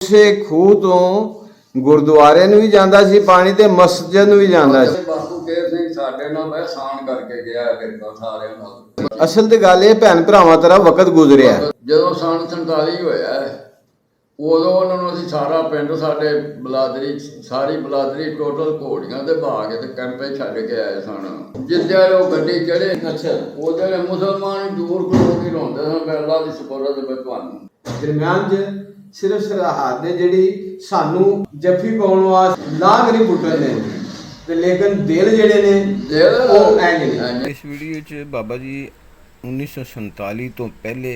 ਉਸੇ ਖੂਹ ਤੋਂ ਗੁਰਦੁਆਰੇ ਨੂੰ ਵੀ ਜਾਂਦਾ ਸੀ ਪਾਣੀ ਤੇ ਮਸਜਿਦ ਨੂੰ ਵੀ ਜਾਂਦਾ ਸੀ। ਬਾਪੂ ਕੇਰ ਸਿੰਘ ਸਾਡੇ ਨਾਲ ਮੈਂ ਸਾਨ ਕਰਕੇ ਗਿਆ ਫਿਰ ਸਾਰਿਆਂ ਨਾਲ। ਅਸਲ ਤੇ ਗੱਲ ਇਹ ਭੈਣ ਭਰਾਵਾਂ ਤਰ੍ਹਾਂ ਵਕਤ ਗੁਜ਼ਰਿਆ। ਜਦੋਂ ਸਨ 47 ਹੋਇਆ ਉਦੋਂ ਉਹਨਾਂ ਨੂੰ ਅਸੀਂ ਸਾਰਾ ਪਿੰਡ ਸਾਡੇ ਬਲਾਦਰੀ ਸਾਰੀ ਬਲਾਦਰੀ ਟੋਟਲ ਘੋੜੀਆਂ ਦੇ ਭਾਗ ਤੇ ਕੈਂਪੇ ਛੱਡ ਕੇ ਆਏ ਸਨ। ਜਿੱਦਿਆ ਉਹ ਗੱਡੀ ਚੜੇ ਉਹਦੇ ਮੁਸਲਮਾਨ ਦੂਰ ਖਲੋ ਕੇ ਰੋਂਦੇ ਸਨ ਮੈਂ ਅੱਲਾ ਦੀ ਸਪੁਰਦ ਵਿੱਚ ਤੁਹਾਨੂੰ। ਦਰਮਿਆਨ 'ਚ ਸਿਰਫ ਸਰਹੱਦ ਦੇ ਜਿਹੜੀ ਸਾਨੂੰ ਜੱਫੀ ਪਾਉਣ ਵਾਸਤੇ ਲਾਗ ਨਹੀਂ ਪੁੱਟਣ ਦੇ ਤੇ ਲੇਕਿਨ ਦਿਲ ਜਿਹੜੇ ਨੇ ਉਹ ਐ ਨਹੀਂ। ਇਸ ਵੀਡੀਓ 'ਚ ਬਾਬਾ ਜੀ 1947 ਤੋਂ ਪਹਿਲੇ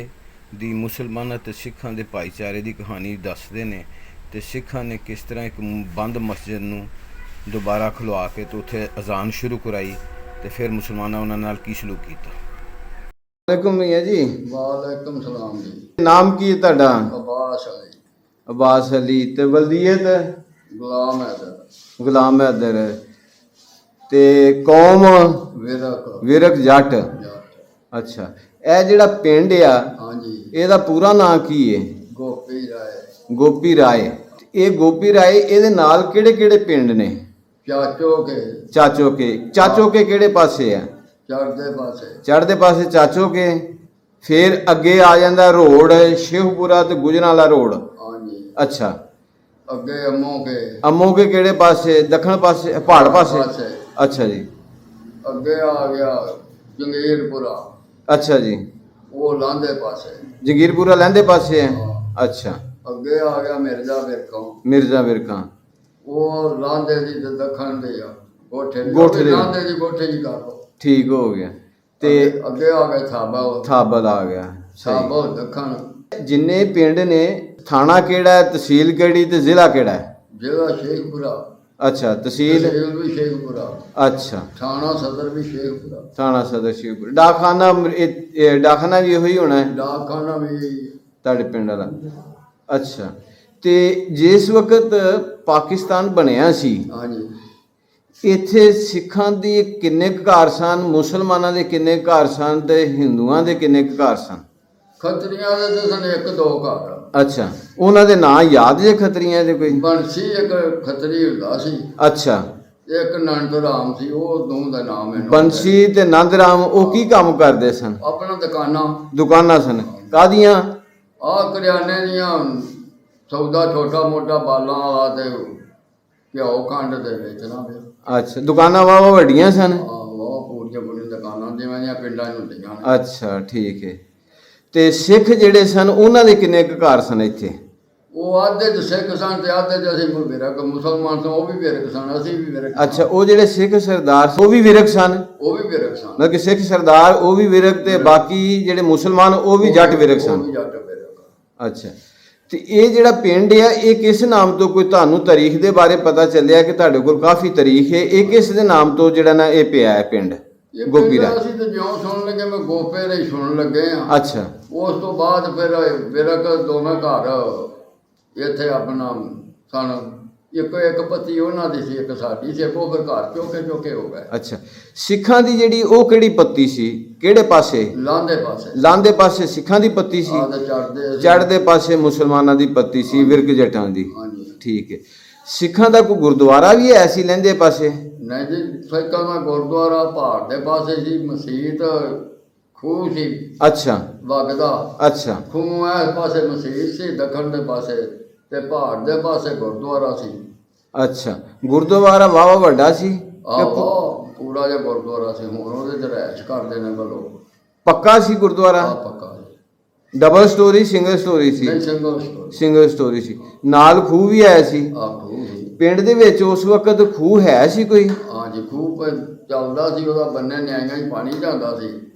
ਦੀ ਮੁਸਲਮਾਨਾਂ ਤੇ ਸਿੱਖਾਂ ਦੇ ਭਾਈਚਾਰੇ ਦੀ ਕਹਾਣੀ ਦੱਸਦੇ ਨੇ ਤੇ ਸਿੱਖਾਂ ਨੇ ਕਿਸ ਤਰ੍ਹਾਂ ਇੱਕ ਬੰਦ ਮਸਜਿਦ ਨੂੰ ਦੁਬਾਰਾ ਖੁਲਵਾ ਕੇ ਤੇ ਉੱਥੇ ਅਜ਼ਾਨ ਸ਼ੁਰੂ ਕਰਾਈ ਤੇ ਫਿਰ ਮੁਸਲਮਾਨਾਂ ਉਹਨਾਂ ਨਾਲ ਕੀ ਸਲੂਕ ਕੀਤਾ। ਵਾਲੇਕੁਮ ਮੀਆਂ ਜੀ। ਵਾਲੇਕੁਮ ਸਲਾਮ ਜੀ। ਨਾਮ ਕੀ ਹੈ ਤੁਹਾਡਾ? ਅਬਾਸ ਅਲੀ। ਅਬਾਸ ਅਲੀ। ਤੇ ਵਲਦੀਅਤ? ਗੁਲਾਮ ਹੈਦਰ। ਗੁਲਾਮ ਹੈਦਰ। ਤੇ ਕੌਮ? ਵਿਰਕ ਜੱਟ। ਅੱਛਾ, ਇਹ ਜਿਹੜਾ ਪਿੰਡ ਆ ਹਾਂਜੀ ਇਹਦਾ ਪੂਰਾ ਨਾਂ ਕੀ ਹੈ? ਗੋਪੀ ਰਾਏ। ਗੋਪੀ ਰਾਏ। ਇਹ ਗੋਪੀ ਰਾਏ ਇਹਦੇ ਨਾਲ ਕਿਹੜੇ ਕਿਹੜੇ ਪਿੰਡ ਨੇ? ਚਾਚੋ ਕੇ। ਚਾਚੋ ਕੇ। ਚਾਚੋ ਕੇ ਕਿਹੜੇ ਪਾਸੇ ਆ? ਚੜ੍ਹਦੇ ਪਾਸੇ। ਚੜ੍ਹਦੇ ਪਾਸੇ ਚਾਚੋ ਕੇ। ਫਿਰ ਅੱਗੇ ਆ ਜਾਂਦਾ ਰੋਡ ਸ਼ੇਖਪੁਰਾ ਤੇ ਗੁਜਰਾਂਵਾਲਾ ਰੋਡ। ਹਾਂਜੀ। ਅੱਛਾ, ਅੱਗੇ ਅੰਮੋ ਕੇ। ਅੰਮੋ ਕੇ ਕਿਹੜੇ ਪਾਸੇ? ਦੱਖਣ ਪਾਸੇ ਪਹਾੜ ਪਾਸੇ। ਅੱਛਾ ਜੀ। ਅੱਗੇ ਆ ਗਿਆ ਜੰਗੀਰਪੁਰਾ। ਅੱਛਾ ਜੀ। ਉਹ ਲਾਂਦੇ ਪਾਸੇ। ਜੰਗੀਰਪੁਰਾ ਲਹਿੰਦੇ ਪਾਸੇ ਹੈ। ਅੱਛਾ। ਅੱਗੇ ਆ ਗਿਆ ਮਿਰਜ਼ਾ ਵਿਰਕੋਂ। ਮਿਰਜ਼ਾ ਵਿਰਕਾਂ। ਉਹ ਲਾਂਦੇ ਦੀ ਤੇ ਦੱਖਣ ਦੇ ਆ ਗੋਠੇ ਦੇ ਲਾਂਦੇ ਦੀ ਗੋਠੇ ਜੀ ਕਰ ਲੋ। ਠੀਕ ਹੋ ਗਿਆ। ਤੇ ਅੱਗੇ ਆ ਗਿਆ ਥਾਬਾ। ਥਾਬਲ ਆ ਗਿਆ। ਥਾਬਾ ਦੱਖਣ। ਜਿੰਨੇ ਪਿੰਡ ਨੇ ਥਾਣਾ ਕਿਹੜਾ ਹੈ, ਤਹਿਸੀਲ ਕਿਹੜੀ ਤੇ ਜ਼ਿਲ੍ਹਾ ਕਿਹੜਾ ਹੈ? ਜ਼ਿਲ੍ਹਾ ਸ਼ੇਖਪੁਰਾ। ਅੱਛਾ, ਤਹਿਸੀਲ ਵੀ ਸ਼ੇਖਪੁਰਾ। ਅੱਛਾ, ਥਾਣਾ ਸਦਰ ਵੀ ਸ਼ੇਖਪੁਰਾ। ਥਾਣਾ ਸਦਰ ਸ਼ੇਖਪੁਰਾ। ਡਾਕਖਾਨਾ ਡਾਕਖਾਨਾ ਵੀ ਇਹੋ ਹੀ ਹੋਣਾ ਹੈ? ਡਾਕਖਾਨਾ ਵੀ ਤੁਹਾਡੇ ਪਿੰਡ ਵਾਲਾ। ਅੱਛਾ। ਤੇ ਜਿਸ ਵਕਤ ਪਾਕਿਸਤਾਨ ਬਣਿਆ ਸੀ ਹਾਂਜੀ ਇੱਥੇ ਸਿੱਖਾਂ ਦੀ ਕਿੰਨੇ ਕੁ ਘਰ ਸਨ, ਮੁਸਲਮਾਨਾਂ ਦੇ ਕਿੰਨੇ ਘਰ ਸਨ ਤੇ ਹਿੰਦੂਆਂ ਦੇ ਕਿੰਨੇ ਕੁ ਘਰ ਸਨ? ਖੱਤਰੀਆਂ ਦੇ ਤਾਂ ਸਨ ਇੱਕ ਦੋ ਘਰ। ਅੱਛਾ, ਉਹਨਾਂ ਦੇ ਨਾਂ ਯਾਦ ਜੇ ਖੱਤਰੀਆਂ ਦੇ ਕੋਈ? ਬੰਸੀ ਇੱਕ ਖੱਤਰੀ ਹੁੰਦਾ ਸੀ। ਅੱਛਾ। ਇੱਕ ਨੰਦ ਰਾਮ ਸੀ, ਉਹ ਦੋ ਦਾ ਨਾਮ ਹੈ। ਬੰਸੀ ਤੇ ਨੰਦ ਰਾਮ ਉਹ ਕੀ ਕੰਮ ਕਰਦੇ ਸਨ? ਆਪਣਾ ਦੁਕਾਨਾਂ ਸਨ। ਕਾਹਦੀਆਂ? ਆਹ ਕਰਿਆਨੇ ਦੀਆਂ ਸੌਦਾ ਛੋਟਾ ਮੋਟਾ ਬਾਲਾਂ ਵਾਲਾ ਤੇ ਘਿਓ ਖੰਡ ਦੇ ਵੇਚਣਾ ਪਿਆ। ਅੱਛਾ, ਦੁਕਾਨਾਂ ਵਾਵਾ ਵੱਡੀਆਂ ਸਨ? ਉਹ ਪੂਰੀਆਂ ਪੂਰੀਆਂ ਦੁਕਾਨਾਂ ਜਿਵੇਂ ਦੀਆਂ ਪਿੰਡਾਂ 'ਚ ਹੁੰਦੀਆਂ ਨੇ। ਅੱਛਾ, ਠੀਕ ਹੈ। ਤੇ ਸਿੱਖ ਜਿਹੜੇ ਸਨ ਉਹਨਾਂ ਦੇ ਕਿੰਨੇ ਕੁ ਘਰ ਸਨ ਇੱਥੇ? ਉਹ ਆਧੇ 'ਚ ਸਿੱਖ ਸਨ ਤੇ ਆਧੇ 'ਚ ਅਸੀਂ ਵਿਰਕ ਮੁਸਲਮਾਨ ਸਨ। ਉਹ ਵੀ ਵਿਰਕ ਸਨ, ਅਸੀਂ ਵੀ ਵਿਰਕ। ਅੱਛਾ, ਉਹ ਜਿਹੜੇ ਸਿੱਖ ਸਰਦਾਰ ਉਹ ਵੀ ਵਿਰਕ ਸਨ? ਉਹ ਵੀ ਵਿਰਕ ਸਨ। ਮਤਲਬ ਕਿ ਸਿੱਖ ਸਰਦਾਰ ਉਹ ਵੀ ਵਿਰਕ ਤੇ ਬਾਕੀ ਜਿਹੜੇ ਮੁਸਲਮਾਨ ਉਹ ਵੀ ਜੱਟ ਵਿਰਕ ਸਨ? ਉਹ ਵੀ ਜੱਟ ਵਿਰਕ। ਅੱਛਾ। ਤੇ ਇਹ ਜਿਹੜਾ ਪਿੰਡ ਆ ਇਹ ਕਿਸ ਨਾਮ ਤੋਂ, ਕੋਈ ਤੁਹਾਨੂੰ ਤਾਰੀਖ ਦੇ ਬਾਰੇ ਪਤਾ ਚੱਲਿਆ ਕਿ ਤੁਹਾਡੇ ਕੋਲ ਕਾਫੀ ਤਾਰੀਖ ਹੈ, ਇਹ ਕਿਸ ਦੇ ਨਾਮ ਤੋਂ ਜਿਹੜਾ ਨਾ ਇਹ ਪਿਆ ਹੈ ਪਿੰਡ ਗੋਪੀ ਰਾਏ? ਅਸੀਂ ਤੇ ਜਿਉਂ ਸੁਣਨ ਲੱਗੇ ਮੈਂ ਗੋਪੇ ਦੇ ਸੁਣਨ ਲੱਗੇ ਆ। ਅੱਛਾ। ਉਸ ਤੋਂ ਬਾਅਦ ਫਿਰ ਵਿਰਕ ਦੋਵੇਂ ਘਰ ਇੱਥੇ ਆਪਣਾ ਸਨ। ਇੱਕ ਪਤੀ ਉਹਨਾਂ ਦੀ ਸੀ, ਇੱਕ ਸਾਡੀ ਸੀ। ਉਹ ਫਿਰ ਘਰ ਚੋਕੇ ਹੋ ਗਏ। ਅੱਛਾ। ਸਿੱਖਾਂ ਦੀ ਜਿਹੜੀ ਉਹ ਕਿਹੜੀ ਪੱਤੀ ਸੀ, ਕਿਹੜੇ ਪਾਸੇ? ਲਾਂਦੇ ਪਾਸੇ। ਲਾਂਦੇ ਪਾਸੇ ਸਿੱਖਾਂ ਦੀ ਪੱਤੀ ਸੀ, ਚੜ੍ਹਦੇ ਪਾਸੇ ਮੁਸਲਮਾਨਾਂ ਦੀ ਪੱਤੀ ਸੀ, ਵਿਰਕ ਜੱਟਾਂ ਦੀ। ਠੀਕ ਹੈ। ਸਿੱਖਾਂ ਦਾ ਕੋਈ ਗੁਰਦੁਆਰਾ ਵੀ ਹੈ ਸੀ ਲਹਿੰਦੇ ਪਾਸੇ? ਨਹੀਂ ਜੀ, ਸਿੱਖਾਂ ਦਾ ਗੁਰਦੁਆਰਾ ਪਹਾੜ ਦੇ ਪਾਸੇ ਸੀ। ਮਸੀਤ ਖੂਹ ਸੀ। ਅੱਛਾ। ਵਗਦਾ। ਅੱਛਾ। ਖੂਹ ਇਸ ਪਾਸੇ ਮਸੀਤ ਸੀ, ਦੱਖਣ ਦੇ ਪਾਸੇ ਤੇ ਪਹਾੜ ਦੇ ਪਾਸੇ ਗੁਰਦੁਆਰਾ ਸੀ। ਅੱਛਾ। ਗੁਰਦੁਆਰਾ ਵਾਵਾ ਵੱਡਾ ਸੀ? ਆਹੋ, ਪੂਰਾ ਜਿਹਾ ਗੁਰਦੁਆਰਾ ਸੀ। ਹੁਣ ਉਹਦੇ ਚ ਰਹਿਸ਼ ਕਰਦੇ ਨੇ ਲੋਕ। ਪੱਕਾ ਸੀ ਗੁਰਦੁਆਰਾ? ਪੱਕਾ। ਡਬਲ ਸਟੋਰੀ ਸਿੰਗਲ ਸਟੋਰੀ ਸੀ? ਸਿੰਗਲ ਸਟੋਰੀ ਸੀ। ਨਾਲ ਖੂਹ ਵੀ ਆਇਆ ਸੀ? ਖੂਹ ਸੀ ਪਿੰਡ ਦੇ ਵਿੱਚ ਉਸ ਵਕਤ। ਖੂਹ ਹੈ ਸੀ ਕੋਈ? ਹਾਂਜੀ, ਖੂਹ ਚੱਲਦਾ ਸੀ। ਉਹਦਾ ਬੰਨੇ ਨਿਆਈਆਂ ਹੀ ਪਾਣੀ ਜਾਂਦਾ ਸੀ।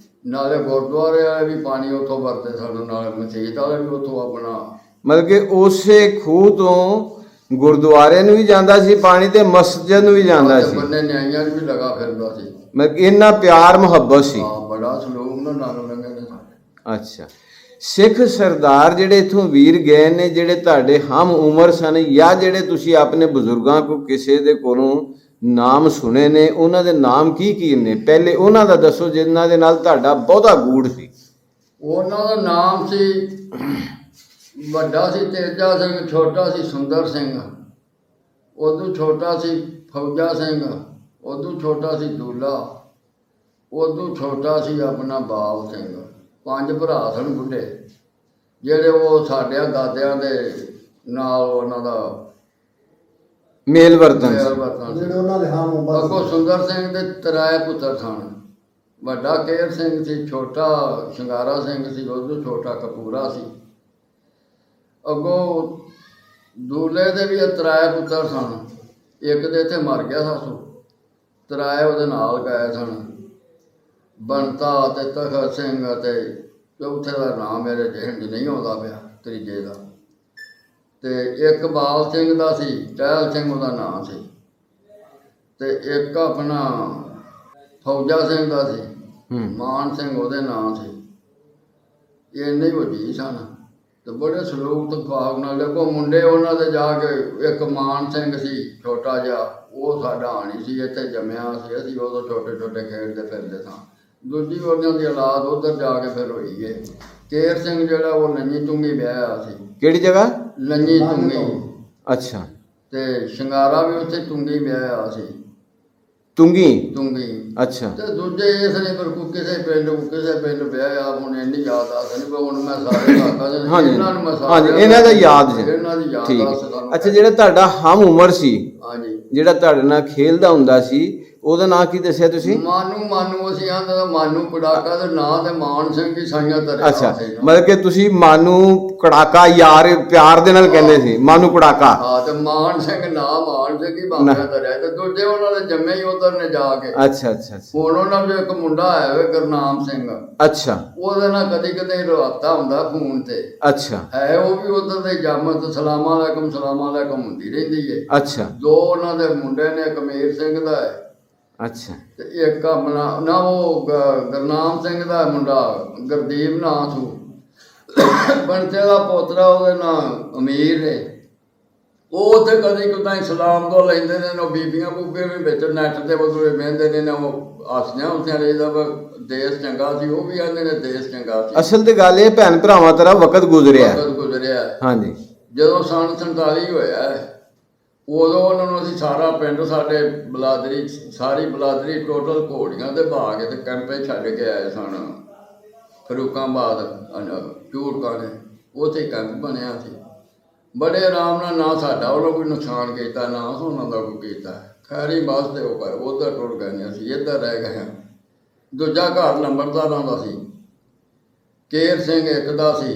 ਨਾਲੇ ਗੁਰਦੁਆਰੇ ਵਾਲੇ ਵੀ ਪਾਣੀ ਉੱਥੋਂ ਵਰਤੇ ਸਨ, ਨਾਲੇ ਮਸੀਤ ਵਾਲੇ ਵੀ ਉੱਥੋਂ ਆਪਣਾ। ਮਤਲਬ ਕਿ ਉਸੇ ਖੂਹ ਤੋਂ ਗੁਰਦੁਆਰੇ ਨੂੰ ਵੀ ਜਾਂਦਾ ਸੀ ਪਾਣੀ ਤੇ ਮਸਜਿਦ ਨੂੰ ਵੀ ਜਾਂਦਾ ਸੀ? ਬੰਨੇ ਨਿਆਈਆਂ ਵੀ ਲਗਾ ਫਿਰਦਾ ਸੀ। ਮਤਲਬ ਇੰਨਾ ਪਿਆਰ ਮੁਹੱਬਤ ਸੀ? ਬੜਾ ਸਲੂਕ ਨਾਲ ਲੰਗੇ ਨੇ ਸਾਡੇ। ਅੱਛਾ। ਸਿੱਖ ਸਰਦਾਰ ਜਿਹੜੇ ਇਥੋਂ ਵੀਰ ਗਏ ਨੇ, ਜਿਹੜੇ ਤੁਹਾਡੇ ਹਮ ਉਮਰ ਸਨ ਜਾਂ ਜਿਹੜੇ ਤੁਸੀਂ ਆਪਣੇ ਬਜ਼ੁਰਗਾਂ ਕੋ ਕਿਸੇ ਦੇ ਕੋਲੋਂ ਨਾਮ ਸੁਣੇ ਨੇ, ਉਹਨਾਂ ਦੇ ਨਾਮ ਕੀ ਨੇ? ਪਹਿਲੇ ਉਹਨਾਂ ਦਾ ਦੱਸੋ ਜਿਨ੍ਹਾਂ ਦੇ ਨਾਲ ਤੁਹਾਡਾ ਬਹੁਤਾ ਗੂੜ ਸੀ। ਉਹਨਾਂ ਦਾ ਨਾਮ ਸੀ ਵੱਡਾ ਸੀ ਤੇਜਾ ਸਿੰਘ, ਛੋਟਾ ਸੀ ਸੁੰਦਰ ਸਿੰਘ, ਉਦੋਂ ਛੋਟਾ ਸੀ ਫੌਜਾ ਸਿੰਘ, ਉਦੋਂ ਛੋਟਾ ਸੀ ਦੂਲਾ, ਉਦੋਂ ਛੋਟਾ ਸੀ ਆਪਣਾ ਬਾਬ ਸਿੰਘ। 5 ਭਰਾ ਸਨ ਬੁੱਢੇ, ਜਿਹੜੇ ਉਹ ਸਾਡੇ ਦਾਦਿਆਂ ਦੇ ਨਾਲ ਉਹਨਾਂ ਦਾ ਮੇਲ ਵਰਤਨ ਸੀ। ਮੇਲ ਵਰਤਨ ਸੀ। ਜਿਹੜੇ ਉਹਨਾਂ ਦੇ ਹਾਂ ਮੁੰਬਰ ਅੱਗੋਂ ਸੁੰਦਰ ਸਿੰਘ ਦੇ 3 ਪੁੱਤਰ ਸਨ। ਵੱਡਾ ਕੇਰ ਸਿੰਘ ਸੀ, ਛੋਟਾ ਸ਼ਿੰਗਾਰਾ ਸਿੰਘ ਸੀ, ਉਦੋਂ ਛੋਟਾ ਕਪੂਰਾ ਸੀ। ਅੱਗੋਂ ਦੂਲੇ ਦੇ ਵੀ 3 ਪੁੱਤਰ ਸਨ। ਇੱਕ ਦੇ ਇੱਥੇ ਮਰ ਗਿਆ ਸਾਸੂ, 3 ਉਹਦੇ ਨਾਲ ਗਏ ਸਨ, ਬੰਤਾ ਅਤੇ ਤਖਤ ਸਿੰਘ ਅਤੇ ਚੌਥੇ ਦਾ ਨਾਮ ਮੇਰੇ ਜਿਹਨ 'ਚ ਨਹੀਂ ਆਉਂਦਾ ਪਿਆ, ਤੀਜੇ ਦਾ। ਤੇ ਇੱਕ ਬਾਲ ਸਿੰਘ ਦਾ ਸੀ, ਟਹਿਲ ਸਿੰਘ ਉਹਦਾ ਨਾਂ ਸੀ, ਤੇ ਇੱਕ ਆਪਣਾ ਫੌਜਾ ਸਿੰਘ ਦਾ ਸੀ, ਮਾਨ ਸਿੰਘ ਉਹਦੇ ਨਾਂ ਸੀ। ਇਹ ਇੰਨੇ ਹੀ ਵਜੀ ਸਨ ਤੇ ਬੜੇ ਸਲੂਕ ਤਫਾਕ ਨਾਲ। ਦੇਖੋ ਮੁੰਡੇ ਉਹਨਾਂ ਦੇ ਜਾ ਕੇ, ਇੱਕ ਮਾਨ ਸਿੰਘ ਸੀ ਛੋਟਾ ਜਿਹਾ, ਉਹ ਸਾਡਾ ਆਣੀ ਸੀ, ਇੱਥੇ ਜੰਮਿਆ ਸੀ, ਅਸੀਂ ਉਦੋਂ ਛੋਟੇ ਛੋਟੇ ਖੇਡਦੇ ਫਿਰਦੇ ਸਾਂ। ਦੂਜੀ ਉਹਨਾਂ ਦੀ ਔਲਾਦ ਉੱਧਰ ਜਾ ਕੇ ਫਿਰ ਹੋਈ ਹੈ। ਕੇਰ ਸਿੰਘ ਜਿਹੜਾ ਉਹ ਲੰਜੀ ਤੁੰਗੀ ਵਿਆਹਿਆ ਸੀ। ਕਿਹੜੀ ਜਗ੍ਹਾ? ਲੰਜੀ ਤੁੰਗੀ। ਅੱਛਾ। ਤੇ ਸ਼ਿੰਗਾਰਾ ਵੀ ਉੱਥੇ ਤੁੰਗੀ ਵਿਆਹਿਆ ਸੀ। ਤੁੰਗੀ? ਤੁੰਗੀ। ਅੱਛਾ। ਤੇ ਦੂਜੇ ਇਸ ਨੇ ਪਰ ਕਿਸੇ ਪਿੰਡ ਵਿਆਹਿਆ, ਹੁਣ ਇੰਨੀ ਯਾਦ ਆ ਨਹੀਂ, ਪਰ ਹੁਣ ਮੈਂ ਸਾਰੇ ਦੱਸਦਾ ਜੀ। ਹਾਂਜੀ ਇਹਨਾਂ ਨੂੰ ਮੈਂ ਹਾਂਜੀ, ਇਹਨਾਂ ਦਾ ਯਾਦ ਹੈ। ਇਹਨਾਂ ਦੀ ਯਾਦ ਠੀਕ। ਆ। ਅੱਛਾ, ਜਿਹੜਾ ਤੁਹਾਡਾ ਹਮ ਉਮਰ ਸੀ, ਹਾਂਜੀ, ਜਿਹੜਾ ਤੁਹਾਡੇ ਨਾਲ ਖੇਲਦਾ ਹੁੰਦਾ ਸੀ, ਉਹਦਾ ਨਾਂ ਕੀ ਦੱਸਿਆ ਤੁਸੀਂ? ਮਾਨੂ ਅਸੀਂ ਆਂਦਾ ਦਾ ਮਾਨੂ ਕੜਾਕਾ ਦੇ ਨਾਂ ਤੇ ਮਾਨ ਸਿੰਘ ਦੀ ਸਾਈਆਂ ਧਰਿਆ। ਅੱਛਾ, ਮਤਲਬ ਕਿ ਤੁਸੀਂ ਮਾਨੂ ਕੜਾਕਾ ਯਾਰ ਪਿਆਰ ਦੇ ਨਾਲ ਕਹਿੰਦੇ ਸੀ, ਮਾਨੂ ਕੜਾਕਾ। ਹਾਂ, ਤੇ ਮਾਨ ਸਿੰਘ ਨਾਂ ਮਾਨ ਸਿੰਘ ਹੀ ਬਾਬਿਆਂ ਧਰਿਆ। ਤੇ ਦੂਜੇ ਉਹਨਾਂ ਦੇ ਜੰਮੇ ਹੀ ਉਧਰ ਨੇ ਜਾ ਕੇ। ਅੱਛਾ ਅੱਛਾ ਅੱਛਾ। ਹੁਣ ਉਹਨਾਂ ਦੇ ਇੱਕ ਮੁੰਡਾ ਆਇਆ ਵੇ ਗੁਰਨਾਮ ਸਿੰਘ। ਅੱਛਾ। ਉਹਦੇ ਨਾਲ ਕਦੀ ਕਦੇ ਰਵਾਤਾ ਹੁੰਦਾ ਫੋਨ ਤੇ। ਅੱਛਾ। ਹੈ ਉਹ ਵੀ ਉਧਰ ਦੇ ਜੰਮਤ ਸਲਾਮਾਂ ਅਲੈਕਮ ਹੁੰਦੀ ਰਹਿੰਦੀ ਏ। ਅੱਛਾ। 2 ਉਹਨਾਂ ਦੇ ਮੁੰਡੇ ਨੇ, ਇੱਕ ਅਮੀਰ ਸਿੰਘ ਦਾ ਹੈ ਅੱਛਾ। ਤੇ ਇੱਕ ਆਪਣਾ ਨਾ ਉਹ ਗੁਰਨਾਮ ਸਿੰਘ ਦਾ ਮੁੰਡਾ ਗੁਰਦੀਪ ਨਾਂ ਸੀ। ਬੰਤੇ ਦਾ ਪੋਤਰਾ ਉਹਦੇ ਨਾਂ ਅਮੀਰ ਹੈ। ਉਹ ਉੱਥੇ ਕਦੀ ਕੁਦਾਂ ਇਸਲਾਮ ਤੋਂ ਲੈਂਦੇ ਨੇ। ਉਹ ਬੀਬੀਆਂ ਬੂਬੀਆਂ ਵੀ ਵਿੱਚ ਨੈੱਟ ਤੇ ਬਦਲੇ ਬਹਿੰਦੇ ਨੇ। ਉਹ ਹੱਸਦਿਆਂ ਉੱਥੇ ਰਹਿਦਾ ਦੇਸ਼ ਚੰਗਾ ਸੀ, ਉਹ ਵੀ ਆਉਂਦੇ ਨੇ ਦੇਸ਼ ਚੰਗਾ ਸੀ। ਅਸਲ ਤੇ ਗੱਲ ਇਹ ਭੈਣ ਭਰਾਵਾਂ ਤਰ੍ਹਾਂ ਵਕਤ ਗੁਜ਼ਰਿਆ। ਹਾਂਜੀ। ਜਦੋਂ ਸਨ 47 ਹੋਇਆ, ਉਦੋਂ ਉਹਨਾਂ ਨੂੰ ਅਸੀਂ ਸਾਰਾ ਪਿੰਡ, ਸਾਡੇ ਬਲਾਦਰੀ, ਸਾਰੀ ਬਲਾਦਰੀ ਟੋਟਲ ਘੋੜੀਆਂ ਦੇ ਭਾਅ ਕੇ ਤੇ ਕੈਂਪੇ ਛੱਡ ਕੇ ਆਏ ਸਨ। ਫਰੂਕਾਬਾਦ ਝੂੜਕਾਂ ਨੇ ਉੱਥੇ ਕੈਂਪ ਬਣਿਆ ਸੀ। ਬੜੇ ਆਰਾਮ ਨਾਲ, ਨਾ ਸਾਡਾ ਉਹਨੂੰ ਕੋਈ ਨੁਕਸਾਨ ਕੀਤਾ, ਨਾ ਉਹਨਾਂ ਦਾ ਕੋਈ ਕੀਤਾ। ਖੈਰੀ ਵਾਸਤੇ ਉਹ ਕਰ ਉੱਧਰ ਟੁੱਟ ਗਏ ਨੇ, ਅਸੀਂ ਇੱਧਰ ਰਹਿ ਗਏ ਹਾਂ। ਦੂਜਾ ਘਰ ਨੰਬਰਦਾਰਾਂ ਦਾ ਸੀ। ਕੇਰ ਸਿੰਘ ਇੱਕ ਦਾ ਸੀ,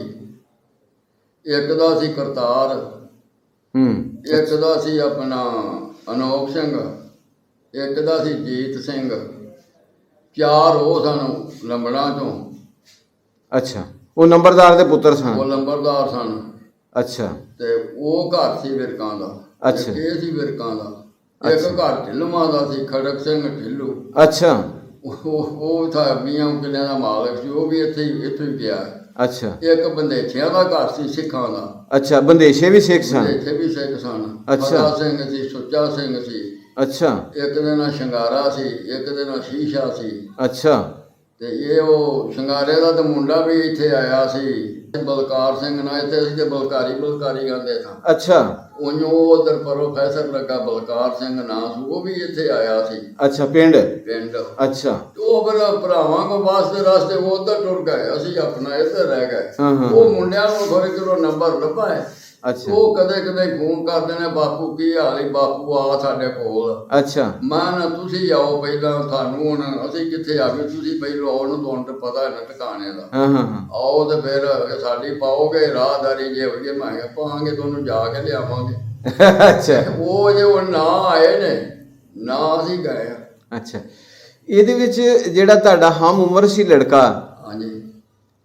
ਇੱਕ ਦਾ ਸੀ ਕਰਤਾਰ, ਇੱਕ ਦਾ ਸੀ ਆਪਣਾ ਅਨੋਖ ਸਿੰਘ, ਇੱਕ ਦਾ ਸੀ ਜੀਤ ਸਿੰਘ। 4 ਉਹ ਸਨ ਲੰਬੜਾਂ ਚੋਂ। ਅੱਛਾ, ਉਹ ਨੰਬਰਦਾਰ ਦੇ ਪੁੱਤਰ ਸਨ। ਉਹ ਨੰਬਰਦਾਰ ਸਨ। ਅੱਛਾ। ਤੇ ਉਹ ਘਰ ਸੀ ਵਿਰਕਾਂ ਦਾ। ਅੱਛਾ। ਇਹ ਸੀ ਵਿਰਕਾਂ ਦਾ। ਇੱਕ ਘਰ ਢਿੱਲੂਆਂ ਦਾ ਸੀ, ਖੜਕ ਸਿੰਘ ਢਿੱਲੂ। ਅੱਛਾ। ਉਹ ਤਾਂ 20 ਕਿੱਲਿਆਂ ਦਾ ਮਾਲਕ ਸੀ, ਉਹ ਵੀ ਇੱਥੇ ਹੀ ਗਿਆ। ਅੱਛਾ। ਇੱਕ ਬੰਦੇਸ਼ਿਆਂ ਦਾ ਘਰ ਸੀ, ਸਿੱਖਾਂ ਦਾ। ਅੱਛਾ, ਬੰਦੇਸ਼ੇ ਵੀ ਸਿੱਖ ਸਨ? ਬੰਦੇਸ਼ੇ ਵੀ ਸਿੱਖ ਸਨ। ਅੱਛਾ। ਫਤਾ ਸਿੰਘ ਸੀ, ਸੁੱਚਾ ਸਿੰਘ ਸੀ। ਅੱਛਾ। ਇੱਕ ਦੇ ਨਾਲ ਸ਼ਿੰਗਾਰਾ ਸੀ, ਇੱਕ ਦੇ ਨਾਲ ਸ਼ੀਸ਼ਾ ਸੀ। ਅੱਛਾ। ਤੇ ਇਹ ਉਹ ਸ਼ਿੰਗਾਰੇ ਦਾ ਤਾਂ ਮੁੰਡਾ ਵੀ ਇੱਥੇ ਆਇਆ ਸੀ, ਬਲਕਾਰ ਸਿੰਘ ਨਾਲ। ਇੱਥੇ ਅਸੀਂ ਤੇ ਬਲਕਾਰੀ ਕਹਿੰਦੇ ਸਾਂ। ਅੱਛਾ। ਉਹਨੂੰ ਉਧਰ ਪ੍ਰੋਫੈਸਰ ਲੱਗਾ, ਬਲਕਾਰ ਸਿੰਘ ਨਾਂ ਸੀ, ਉਹ ਵੀ ਇੱਥੇ ਆਇਆ ਸੀ। ਅੱਛਾ, ਪਿੰਡ। ਅੱਛਾ। ਉਹ ਫਿਰ ਭਰਾਵਾਂ ਕੋ ਵਾਸਤੇ ਰਸਤੇ ਉਹ ਉਧਰ ਟੁਰ ਗਏ, ਅਸੀਂ ਆਪਣਾ ਇੱਧਰ ਰਹਿ ਗਏ। ਹਾਂ। ਉਹ ਮੁੰਡਿਆਂ ਨੂੰ ਥੋੜੇ ਕਿਲੋ ਨੰਬਰ ਲੱਭਾ ਹੈ। ਅੱਛਾ। ਉਹ ਕਦੇ ਫੋਨ ਕਰਦੇ ਨੇ, ਬਾਪੂ ਕੀ ਹਾਲ ਹੈ, ਬਾਪੂ ਆ ਸਾਡੇ ਕੋਲ। ਅੱਛਾ। ਮੈਂ ਤੁਸੀਂ ਆਓ ਪਹਿਲਾਂ, ਤੁਹਾਨੂੰ ਹੁਣ ਅਸੀਂ ਕਿੱਥੇ ਆ ਗਏ, ਤੁਸੀਂ ਪਹਿਲਾਂ ਆਓ, ਨੂੰ ਤੁਹਾਨੂੰ ਤਾਂ ਪਤਾ ਹੈ ਨਾ ਟਿਕਾਣੇ ਦਾ। ਹਾਂ। ਆਓ ਤੇ ਫਿਰ ਸਾਡੀ ਪਾਓਗੇ ਰਾਹਦਾਰੀ ਜੇ ਹੋਈਏ, ਮੈਂ ਕਿਹਾ ਪਾਵਾਂਗੇ, ਤੁਹਾਨੂੰ ਜਾ ਕੇ ਲਿਆਵਾਂਗੇ। ਅੱਛਾ। ਉਹ ਜੇ ਉਹ ਨਾ ਆਏ ਨੇ, ਨਾ ਅਸੀਂ ਗਏ। ਅੱਛਾ, ਇਹਦੇ ਵਿੱਚ ਜਿਹੜਾ ਤੁਹਾਡਾ ਹਮ ਉਮਰ ਸੀ ਲੜਕਾ, ਹਾਂਜੀ,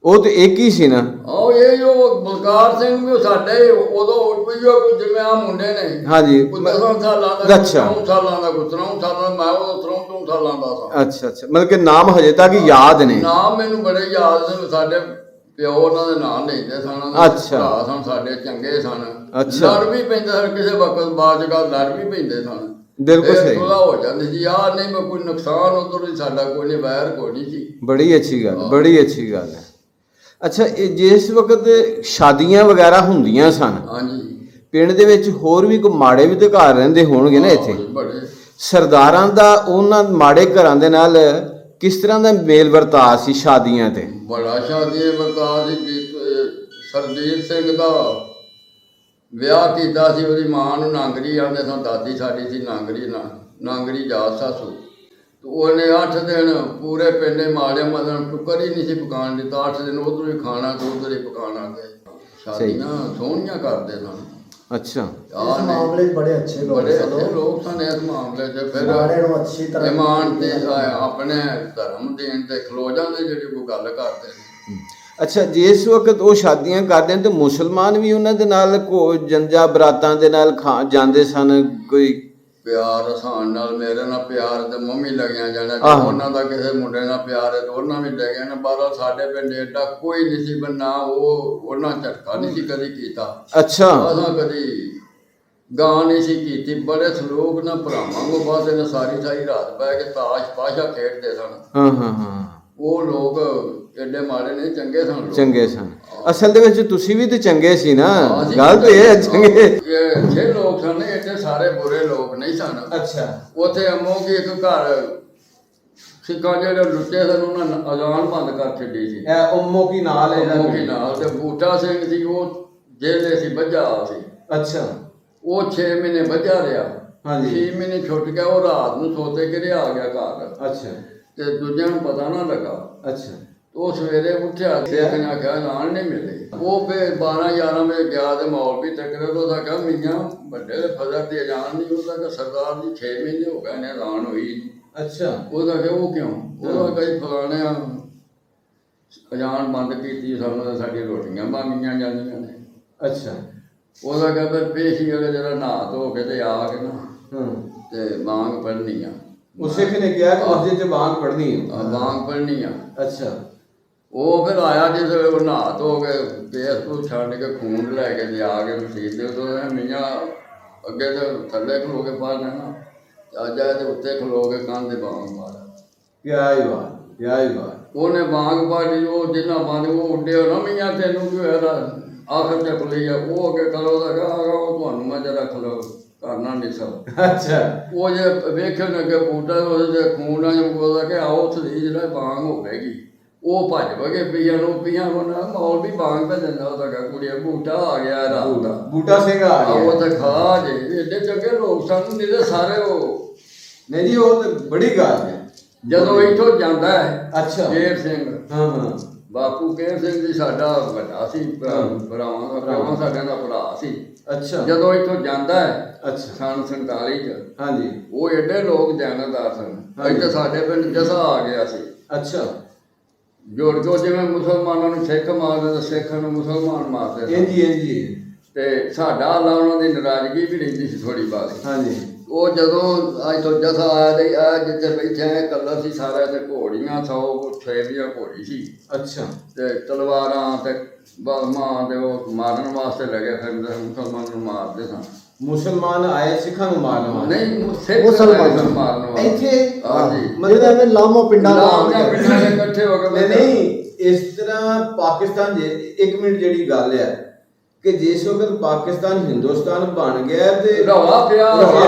ਉਹ ਤੇ ਇੱਕ ਹੀ ਸੀ ਨਾ? ਆਹ ਇਹ ਜੋ ਬਲਕਾਰ ਸਿੰਘ ਵੀ ਸਾਡੇ ਉਦੋਂ ਕੋਈ ਜਿਵੇਂ ਆ ਮੁੰਡੇ ਨੇ। ਹਾਂਜੀ। 10 ਸਾਲਾਂ ਦਾ, ਅੱਛਾ। 3 ਸਾਲਾਂ ਦਾ, 3 ਸਾਲਾਂ ਦਾ। ਮੈਂ ਉਦੋਂ 3 ਸਾਲਾਂ ਦਾ ਸਾਂ। ਅੱਛਾ ਅੱਛਾ, ਮਤਲਬ ਕਿ ਨਾਮ ਹਜੇ ਤੱਕ ਯਾਦ ਨੇ? ਨਾਮ ਮੈਨੂੰ ਬੜੇ ਯਾਦ ਨੇ। ਸਾਡੇ ਪਿਓ ਉਹਨਾਂ ਦੇ ਨਾਂ ਲੈਂਦੇ ਸਨ। ਅੱਛਾ। ਭਰਾ ਸਨ ਸਾਡੇ, ਚੰਗੇ ਸਨ। ਅੱਛਾ। ਲੜ ਵੀ ਪੈਂਦੇ ਸਨ ਕਿਸੇ ਵਕਤ, ਬਾਅਦ ਚ ਲੜ ਵੀ ਪੈਂਦੇ ਸਨ। ਬਿਲਕੁਲ ਸਹੀ। ਹੋ ਜਾਂਦੀ ਸੀ ਯਾਰ, ਨਹੀਂ ਮੈਂ ਕੋਈ ਨੁਕਸਾਨ ਉਧਰ ਹੀ ਸਾਡਾ ਕੋਈ ਨਹੀਂ, ਵੈਰ ਕੋਈ ਨਹੀਂ ਸੀ। ਬੜੀ ਅੱਛੀ ਗੱਲ, ਬੜੀ ਅੱਛੀ ਗੱਲ ਹੈ। ਅੱਛਾ, ਇਹ ਜਿਸ ਵਕਤ ਸ਼ਾਦੀਆਂ ਵਗੈਰਾ ਹੁੰਦੀਆਂ ਸਨ ਹਾਂਜੀ ਪਿੰਡ ਦੇ ਵਿੱਚ ਹੋਰ ਵੀ ਕੋਈ ਮਾੜੇ ਵੀ ਤੇ ਘਰ ਰਹਿੰਦੇ ਹੋਣਗੇ ਨਾ ਇੱਥੇ। ਬੜੇ ਸਰਦਾਰਾਂ ਦਾ ਉਹਨਾਂ ਮਾੜੇ ਘਰਾਂ ਦੇ ਨਾਲ ਕਿਸ ਤਰ੍ਹਾਂ ਦਾ ਮੇਲ ਵਰਤਾਅ ਸੀ ਸ਼ਾਦੀਆਂ ਤੇ? ਬੜਾ ਸ਼ਾਦੀ ਬਰਤਾਜ ਸੀ। ਸਰਜੀਤ ਸਿੰਘ ਦਾ ਵਿਆਹ ਕੀਤਾ ਸੀ, ਉਹਦੀ ਮਾਂ ਨੂੰ ਨਾਂਗਰੀ ਆਉਂਦੇ ਸਨ, ਦਾਦੀ ਸਾਡੀ ਸੀ ਨਾਂਗਰੀ ਜਾਤ ਸਾਸੂ। ਤੇ ਉਹਨੇ 8 ਦਿਨ ਪੂਰੇ ਪਿੰਡੇ ਮਾੜੇ ਮਦਨ ਟੁੱਕਰ ਹੀ ਨਹੀਂ ਸੀ ਪਕਾਉਣ ਦਿੱਤਾ। 8 ਦਿਨ ਉਧਰੋਂ ਹੀ ਖਾਣਾ ਤੇ ਉਧਰ ਹੀ ਪਕਾਉਣਾ ਤੇ ਸ਼ਾਦੀਆਂ ਸੋਹਣੀਆਂ ਕਰਦੇ ਸਨ। ਅੱਛਾ, ਇਸ ਮਾਮਲੇ 'ਚ ਬੜੇ ਅੱਛੇ ਲੋਕ ਬੜੇ ਸਨ ਅੱਛੇ ਲੋਕ ਸਨ ਇਸ ਮਾਮਲੇ 'ਚ। ਫਿਰ ਮਾੜੇ ਨੂੰ ਅੱਛੀ ਤਰ੍ਹਾਂ ਇਮਾਨ ਤੇ ਆਪਣੇ ਧਰਮ ਦੇਣ ਤੇ ਖਲੋ ਜਾਂਦੇ ਜਿਹੜੇ ਕੋਈ ਗੱਲ ਕਰਦੇ ਨੇ। ਅੱਛਾ, ਜਿਸ ਵਕਤ ਉਹ ਸ਼ਾਦੀਆਂ ਕਰਦੇ ਨੇ ਤੇ ਮੁਸਲਮਾਨ ਵੀ ਉਹਨਾਂ ਦੇ ਨਾਲ ਜੰਜਾ ਬਰਾਤਾਂ ਦੇ ਨਾਲ ਜਾਂਦੇ ਸਨ? ਕੋਈ ਪਿਆਰ ਆਸਾਨ ਨਾਲ ਮੇਰੇ ਨਾਲ ਪਿਆਰ ਤੇ ਮੰਮੀ ਲੱਗਿਆ ਜਾਣਾ। ਆਹੋ। ਉਹਨਾਂ ਦਾ ਕਿਸੇ ਮੁੰਡੇ ਨਾਲ ਪਿਆਰ ਹੈ ਤੇ ਉਹਨਾਂ ਵੀ ਲੈ ਗਏ ਨਾ। ਬਾਹਰ ਸਾਡੇ ਪਿੰਡ ਏਡਾ ਕੋਈ ਨਹੀਂ ਸੀ ਬੰਨਾ, ਉਹਨਾਂ ਝਟਕਾ ਨਹੀਂ ਸੀ ਕਦੀ ਕੀਤਾ। ਅੱਛਾ, ਅਸਾਂ ਕਦੀ ਗਾਂ ਨਹੀਂ ਸੀ ਕੀਤੀ। ਬੜੇ ਸਲੋਕ ਨਾ ਭਰਾਵਾਂ ਕੋ ਬਾਅਦ ਨੇ ਸਾਰੀ ਰਾਤ ਬਹਿ ਕੇ ਤਾਸ਼ ਪਾਸ਼ਾ ਖੇਡਦੇ ਸਨ। ਹਾਂ ਹਾਂ ਹਾਂ, ਉਹ ਲੋਕ ਏਡੇ ਮਾੜੇ ਨਹੀਂ, ਚੰਗੇ ਸਨ ਲੋਕ। ਚੰਗੇ ਸਨ। ਅਸਲ ਦੇ ਵਿੱਚ ਤੁਸੀਂ ਵੀ ਤੇ ਚੰਗੇ ਸੀ ਨਾ, ਅਸੀਂ ਗੱਲ ਤੇ ਇਹ ਹੈ ਚੰਗੇ। ਇਹ ਅੱਛੇ ਲੋਕ ਸਨ, ਏਡੇ ਸਾਰੇ ਬੁਰੇ ਲੋਕ ਨਹੀਂ ਸਨ। ਅੱਛਾ, ਉੱਥੇ ਅੰਮੋ ਕੀ ਇੱਕ ਘਰ ਸਿੱਖਾਂ ਜਿਹੜੇ ਲੁੱਟੇ ਸਨ, ਉਹਨਾਂ ਨੇ ਅਜ਼ਾਨ ਬੰਦ ਕਰ ਛੱਡੀ ਸੀ। ਇਹ ਉਮੋ ਕੀ ਨਾਲ ਹੈ ਅੰਮੋ ਕੀ ਨਾਲ ਤੇ ਬੂਟਾ ਸਿੰਘ ਸੀ, ਉਹ ਜੇਲੇ ਸੀ, ਬੱਝਾ ਸੀ। ਅੱਛਾ, ਉਹ 6 ਮਹੀਨੇ ਬੱਝਾ ਰਿਹਾ। ਹਾਂਜੀ। 6 ਮਹੀਨੇ ਛੁੱਟ ਗਿਆ। ਉਹ ਰਾਤ ਨੂੰ ਸੋਤੇ ਕਿਰੇ ਆ ਗਿਆ ਘਰ ਅੱਛਾ ਤੇ ਦੂਜਿਆਂ ਨੂੰ ਪਤਾ ਨਾ ਲੱਗਾ। ਅੱਛਾ, ਉਹ ਸਵੇਰੇ ਉੱਠਿਆ, ਸੇਖ ਨੇ ਆਖਿਆ ਐਲਾਨ ਨਹੀਂ ਮਿਲੇ। ਉਹ ਫਿਰ 12-11 ਵਜੇ ਗਿਆ ਤੇ ਮੌਲਵੀ ਤੱਕਰੇ ਤੋਂ ਉਹਦਾ ਕਿਹਾ ਮੀਆਂ ਵੱਡੇ ਫਜ਼ਰ ਦੀ ਅਜ਼ਾਨ ਨਹੀਂ। ਉਹਦਾ ਕਿ ਸਰਦਾਰ ਜੀ 6 ਮਹੀਨੇ ਹੋ ਗਏ ਨੇ ਐਲਾਨ ਹੋਈ। ਅੱਛਾ, ਉਹਦਾ ਕਿ ਉਹ ਕਿਉਂ? ਉਹਦਾ ਕਈ ਫਲਾਣੇ ਅਜ਼ਾਨ ਬੰਦ ਕੀਤੀ ਸਾਨੂੰ ਤਾਂ ਸਾਡੀਆਂ ਰੋਟੀਆਂ ਮੰਗੀਆਂ ਜਾਂਦੀਆਂ ਨੇ। ਅੱਛਾ, ਉਹਦਾ ਕਹਿੰਦਾ ਪੇਸ਼ੀ ਵਾਲੇ ਜਿਹੜਾ ਨਹਾ ਧੋ ਕੇ ਤੇ ਆ ਕੇ ਨਾ ਹਾਂ, ਤੇ ਮੰਗ ਪੜ੍ਹਨੀ ਆ। ਉਹ ਸਿੱਖ ਨੇ ਕਿਹਾ ਕਿ ਮਸਜਿਦ 'ਚ ਬਾਂਗ ਪੜ੍ਹਨੀ ਹੈ। ਮੰਗ ਪੜ੍ਹਨੀ ਆ। ਅੱਛਾ, ਉਹ ਫਿਰ ਆਇਆ ਜਿਸ ਵੇਲੇ ਉਹ ਨਹਾ ਧੋ ਕੇ ਕੇਸ ਨੂੰ ਛੱਡ ਕੇ ਖੂਨ ਲੈ ਕੇ ਜਾ ਕੇ ਮਸੀਤ ਦੇ ਉਦੋਂ ਮੀਆਂ ਅੱਗੇ ਤੇ ਥੱਲੇ ਖਲੋ ਕੇ ਪੜ੍ਹ ਲੈਣਾ, ਅੱਜ ਤੇ ਉੱਤੇ ਖਲੋ ਕੇ ਕੰਨ ਦੇ ਬਾਂਗ ਮਾਰਾ। ਕਿਆ ਹੀ ਬਾਤ, ਕਿਆ ਹੀ ਬਾਤ। ਉਹਨੇ ਬਾਂਗ ਪਾੜੀ। ਉਹ ਜਿੰਨਾ ਬੰਦ ਉਹ ਉੱਡੇ ਨਾ ਮੀਆਂ ਤੈਨੂੰ ਕੀ ਹੋਇਆ? ਆਖਰ ਚੱਕ ਲਈ ਆ। ਉਹ ਅੱਗੇ ਕਰੋ ਦਾ ਕਹਾਂਗਾ ਉਹ ਤੁਹਾਨੂੰ ਮੈਂ ਜਰਾ ਖਲੋ ਕਰਨਾ ਨਹੀਂ ਸਭ। ਅੱਛਾ, ਉਹ ਜੇ ਵੇਖਣ ਅੱਗੇ ਬੂਟਾ ਉਹਦੇ ਖੂਨ ਆ ਬੋਲਦਾ ਕਿ ਆਓ ਸਦੀ ਜਿਹੜਾ ਬਾਂਗ ਹੋਵੇਗੀ। ਉਹ ਭੱਜ ਵਗੇ ਪਈਆਂ ਨੂੰ ਪੀਆਂ ਹੋਣਾ ਮੌਲ ਵੀ ਬਾਂਗ ਪੈ ਜਾਂਦਾ। ਉਹਦਾ ਕਹਾ ਕੁੜੀਆ ਬੂਟਾ ਆ ਗਿਆ ਰਾਤ ਦਾ। ਬੂਟਾ ਸਿੰਘ ਆ ਗਿਆ। ਉਹ ਤਾਂ ਖਾ ਜੇ ਏਡੇ ਚੰਗੇ ਲੋਕ ਸਨ ਨਹੀਂ ਤੇ ਸਾਰੇ। ਉਹ ਨਹੀਂ ਜੀ, ਉਹ ਤੇ ਬੜੀ ਗੱਲ ਹੈ। ਜਦੋਂ ਇੱਥੋਂ ਜਾਂਦਾ ਹੈ ਅੱਛਾ, ਕੇਰ ਸਿੰਘ, ਹਾਂ ਹਾਂ, ਬਾਪੂ ਕੇਰ ਸਿੰਘ ਜੀ ਸਾਡਾ ਵੱਡਾ ਸੀ, ਭਰਾਵਾਂ ਦਾ ਭਰਾਵਾਂ ਸਾਡਿਆਂ ਦਾ ਭਰਾ ਸੀ। ਅੱਛਾ, ਜਦੋਂ ਇੱਥੋਂ ਜਾਂਦਾ ਹੈ ਅੱਛਾ, ਸਨ 47 ਚ, ਹਾਂਜੀ, ਉਹ ਏਡੇ ਲੋਕ ਜਾਣਦਾਰ ਸਨ। ਇੱਥੇ ਸਾਡੇ ਪਿੰਡ ਜਸਾ ਆ ਗਿਆ ਸੀ। ਅੱਛਾ, ਜੋੜ ਜੋ ਜਿਵੇਂ ਮੁਸਲਮਾਨਾਂ ਨੂੰ ਸਿੱਖ ਮਾਰਦੇ ਤਾਂ ਸਿੱਖਾਂ ਨੂੰ ਮੁਸਲਮਾਨ ਮਾਰਦੇ ਸਨ। ਇੰਜੀ ਇੰਜੀ, ਤੇ ਸਾਡਾ ਅੱਲਾ ਉਹਨਾਂ ਦੀ ਨਾਰਾਜ਼ਗੀ ਵੀ ਰਹਿੰਦੀ ਸੀ ਥੋੜੀ ਬਾਤ। ਹਾਂਜੀ। ਉਹ ਜਦੋਂ ਅੱਜ ਤੋਂ ਜਸਾ ਆਇਆ ਤੇ ਆ ਜਿੱਥੇ ਬੈਠੇ ਕਲਰ ਸੀ ਸਾਰਾ ਤੇ ਘੋੜੀਆਂ 106 ਦੀਆਂ ਘੋੜੀ ਸੀ। ਅੱਛਾ, ਤੇ ਤਲਵਾਰਾਂ ਤੇ ਬਲਮਾਂ ਤੇ ਉਹ ਮਾਰਨ ਵਾਸਤੇ ਲੱਗੇ ਫਿਰਦੇ ਮੁਸਲਮਾਨ ਨੂੰ ਮਾਰਦੇ ਸਨ। ਮੁਸਲਮਾਨ ਆਏ ਸਿੱਖਾਂ ਨੂੰ ਮਾਰਨ ਵਾਸਤੇ? ਨਹੀਂ, ਸਿੱਖ ਮੁਸਲਮਾਨ ਮਾਰਨ ਵਾਸਤੇ। ਇੱਥੇ ਹਾਂਜੀ, ਮਤਲਬ ਐਵੇਂ ਲਾਮੋ ਪਿੰਡਾਂ ਦਾ ਆਮ ਲਾਮਾ ਪਿੰਡਾਂ ਦੇ ਇਕੱਠੇ ਹੋ ਕੇ ਨਹੀਂ, ਇਸ ਤਰ੍ਹਾਂ ਪਾਕਿਸਤਾਨ ਜੇ ਇੱਕ ਮਿੰਟ ਜਿਹੜੀ ਗੱਲ ਹੈ ਕਿ ਜਿਸ ਵਕਤ ਪਾਕਿਸਤਾਨ ਹਿੰਦੁਸਤਾਨ ਬਣ ਗਿਆ ਤੇ ਰੌਲਾ ਪਿਆ